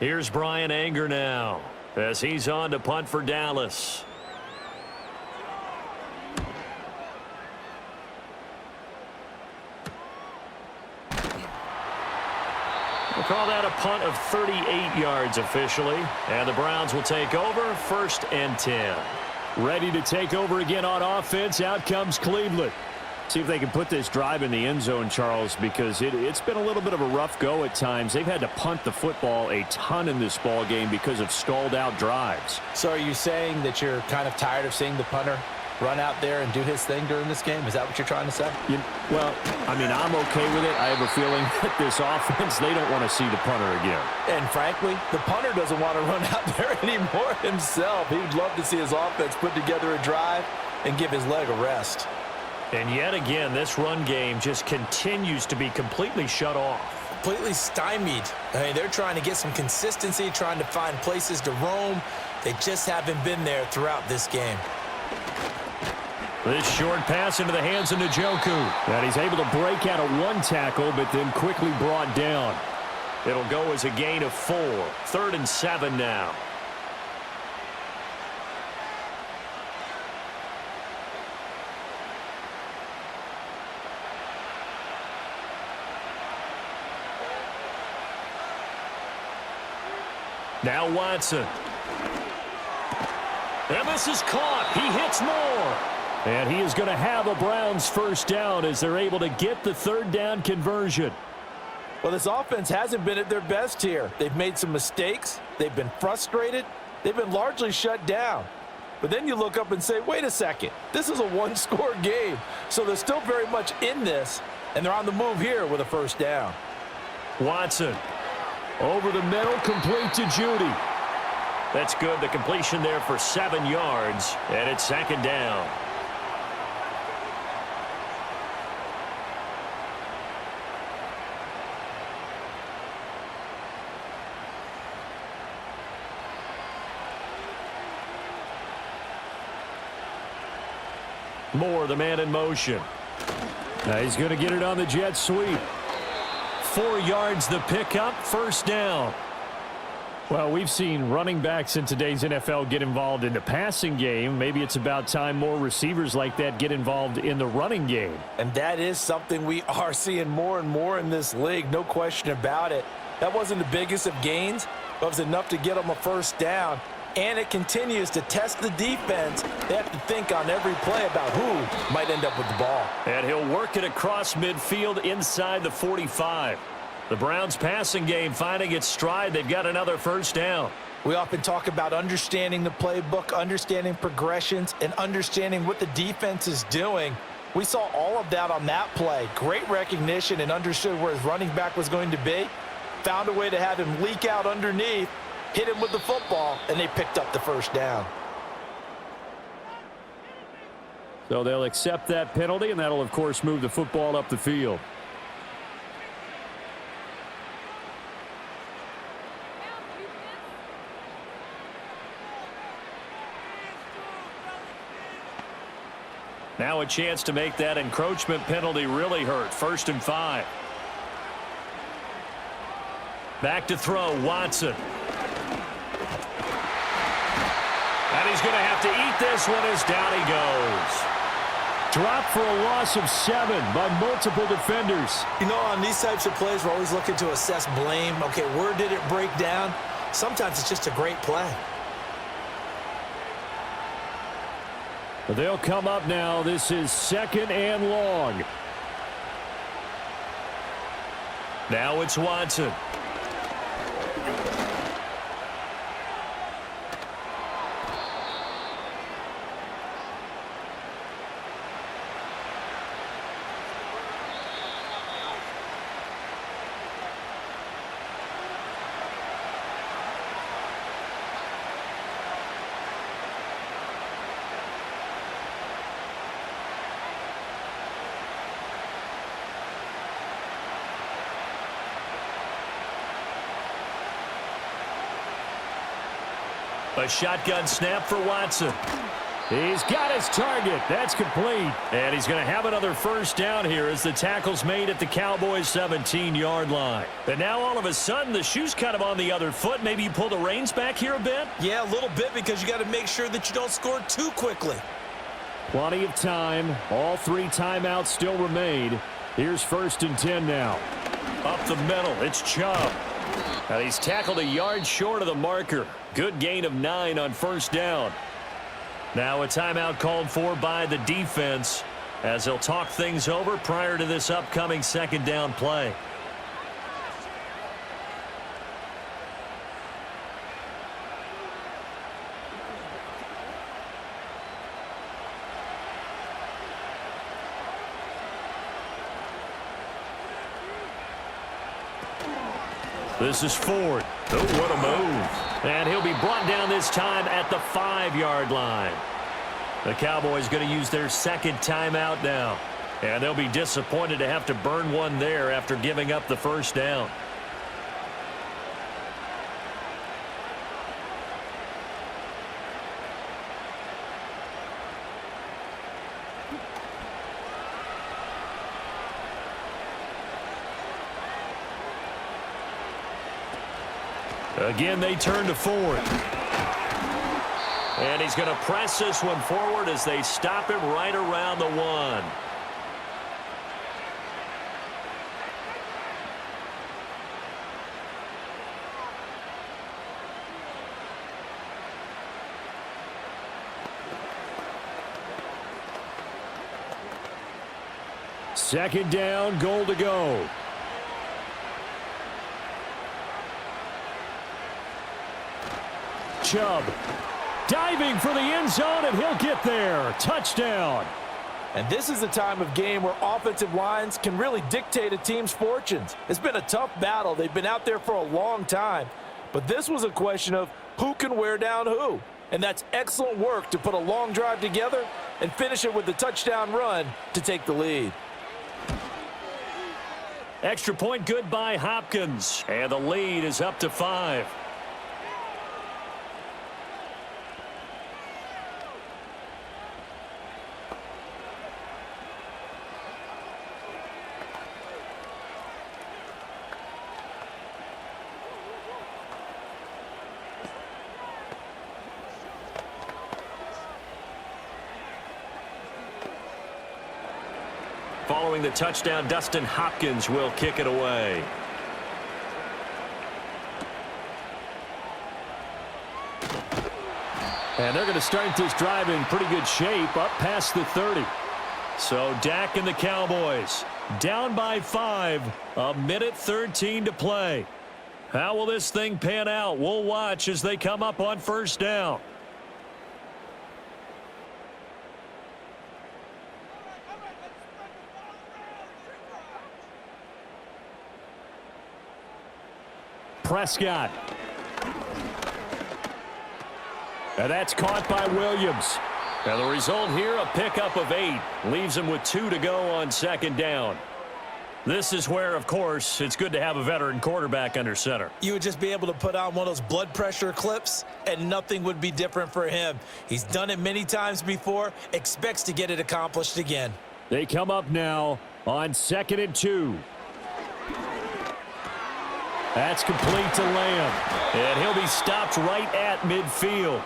Here's Brian Anger now as he's on to punt for Dallas. We'll call that a punt of 38 yards officially, and the Browns will take over 1st and 10. Ready to take over again on offense. Out comes Cleveland. See if they can put this drive in the end zone, Charles, because it's been a little bit of a rough go at times. They've had to punt the football a ton in this ball game because of stalled out drives. So are you saying that you're kind of tired of seeing the punter run out there and do his thing during this game? Is that what you're trying to say? Well, I mean, I'm okay with it. I have a feeling that this offense, they don't want to see the punter again. And frankly, the punter doesn't want to run out there anymore himself. He'd love to see his offense put together a drive and give his leg a rest. And yet again, this run game just continues to be completely shut off. Completely stymied. I mean, they're trying to get some consistency, trying to find places to roam. They just haven't been there throughout this game. This short pass into the hands of Njoku. And he's able to break out of 1 tackle, but then quickly brought down. It'll go as a gain of 4. 3rd and 7 now. Now Watson. And this is caught. He hits more. And he is going to have a Browns 1st down as they're able to get the 3rd down conversion. Well, this offense hasn't been at their best here. They've made some mistakes. They've been frustrated. They've been largely shut down. But then you look up and say, wait a second, this is a 1-score game. So they're still very much in this, and they're on the move here with a 1st down. Watson over the middle, complete to Judy. That's good. The completion there for 7 yards, and it's 2nd down. Moore, the man in motion. Now he's going to get it on the jet sweep. 4 yards the pickup, 1st down. Well, we've seen running backs in today's NFL get involved in the passing game. Maybe it's about time more receivers like that get involved in the running game. And that is something we are seeing more and more in this league, no question about it. That wasn't the biggest of gains, but it was enough to get them a 1st down. And it continues to test the defense. They have to think on every play about who might end up with the ball. And he'll work it across midfield inside the 45. The Browns passing game finding its stride. They've got another 1st down. We often talk about understanding the playbook, understanding progressions, and understanding what the defense is doing. We saw all of that on that play. Great recognition and understood where his running back was going to be. Found a way to have him leak out underneath, hit him with the football, and they picked up the 1st down. So they'll accept that penalty, and that'll, of course, move the football up the field. Now a chance to make that encroachment penalty really hurt. 1st and 5. Back to throw, Watson. And he's going to have to eat this one as down he goes. Dropped for a loss of 7 by multiple defenders. You know, on these types of plays, we're always looking to assess blame. Okay, where did it break down? Sometimes it's just a great play. They'll come up now. This is 2nd and long. Now it's Watson. A shotgun snap for Watson. He's got his target. That's complete. And he's going to have another first down here as the tackle's made at the Cowboys' 17-yard line. And now all of a sudden the shoe's kind of on the other foot. Maybe you pull the reins back here a bit? Yeah, a little bit because you got to make sure that you don't score too quickly. Plenty of time. All 3 timeouts still remain. Here's 1st and 10 now. Up the middle, it's Chubb. And he's tackled a yard short of the marker. Good gain of 9 on first down. Now a timeout called for by the defense as they'll talk things over prior to this upcoming 2nd down play. This is Ford. Oh, what a move. And he'll be brought down this time at the 5-yard line. The Cowboys going to use their 2nd timeout now. And they'll be disappointed to have to burn one there after giving up the first down. Again, they turn to Ford. And he's going to press this one forward as they stop him right around the 1. Second down, goal to go. Chubb diving for the end zone, and he'll get there. Touchdown. And this is a time of game where offensive lines can really dictate a team's fortunes. It's been a tough battle. They've been out there for a long time. But this was a question of who can wear down who. And that's excellent work to put a long drive together and finish it with the touchdown run to take the lead. Extra point good by Hopkins. And the lead is up to 5. Following the touchdown, Dustin Hopkins will kick it away. And they're going to start this drive in pretty good shape, up past the 30. So Dak and the Cowboys down by 5, 1:13 to play. How will this thing pan out? We'll watch as they come up on first down. Prescott. And that's caught by Williams. And the result here, a pickup of 8. Leaves him with 2 to go on second down. This is where, of course, it's good to have a veteran quarterback under center. You would just be able to put on one of those blood pressure clips, and nothing would be different for him. He's done it many times before, expects to get it accomplished again. They come up now on 2nd and 2. That's complete to Lamb. And he'll be stopped right at midfield.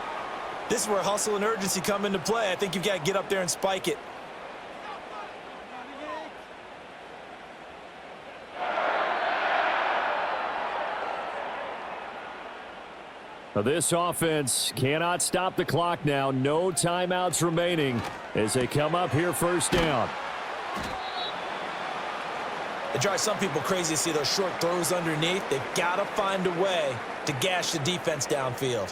This is where hustle and urgency come into play. I think you've got to get up there and spike it. Now this offense cannot stop the clock now. No timeouts remaining as they come up here first down. It drives some people crazy to see those short throws underneath. They've got to find a way to gash the defense downfield.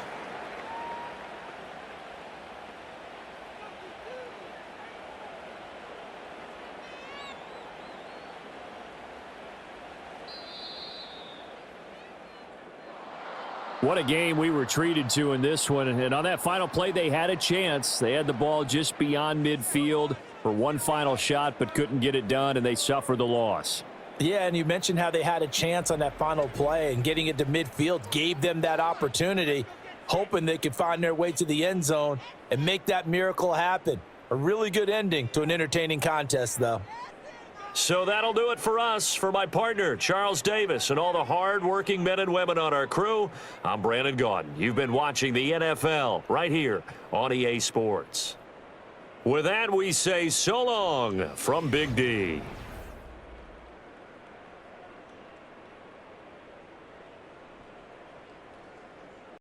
What a game we were treated to in this one. And on that final play, they had a chance. They had the ball just beyond midfield for one final shot, but couldn't get it done, and they suffered the loss. Yeah, and you mentioned how they had a chance on that final play, and getting it to midfield gave them that opportunity, hoping they could find their way to the end zone and make that miracle happen. A really good ending to an entertaining contest, though. So that'll do it for us. For my partner, Charles Davis, and all the hard-working men and women on our crew, I'm Brandon Gaudin. You've been watching the NFL right here on EA Sports. With that, we say so long from Big D.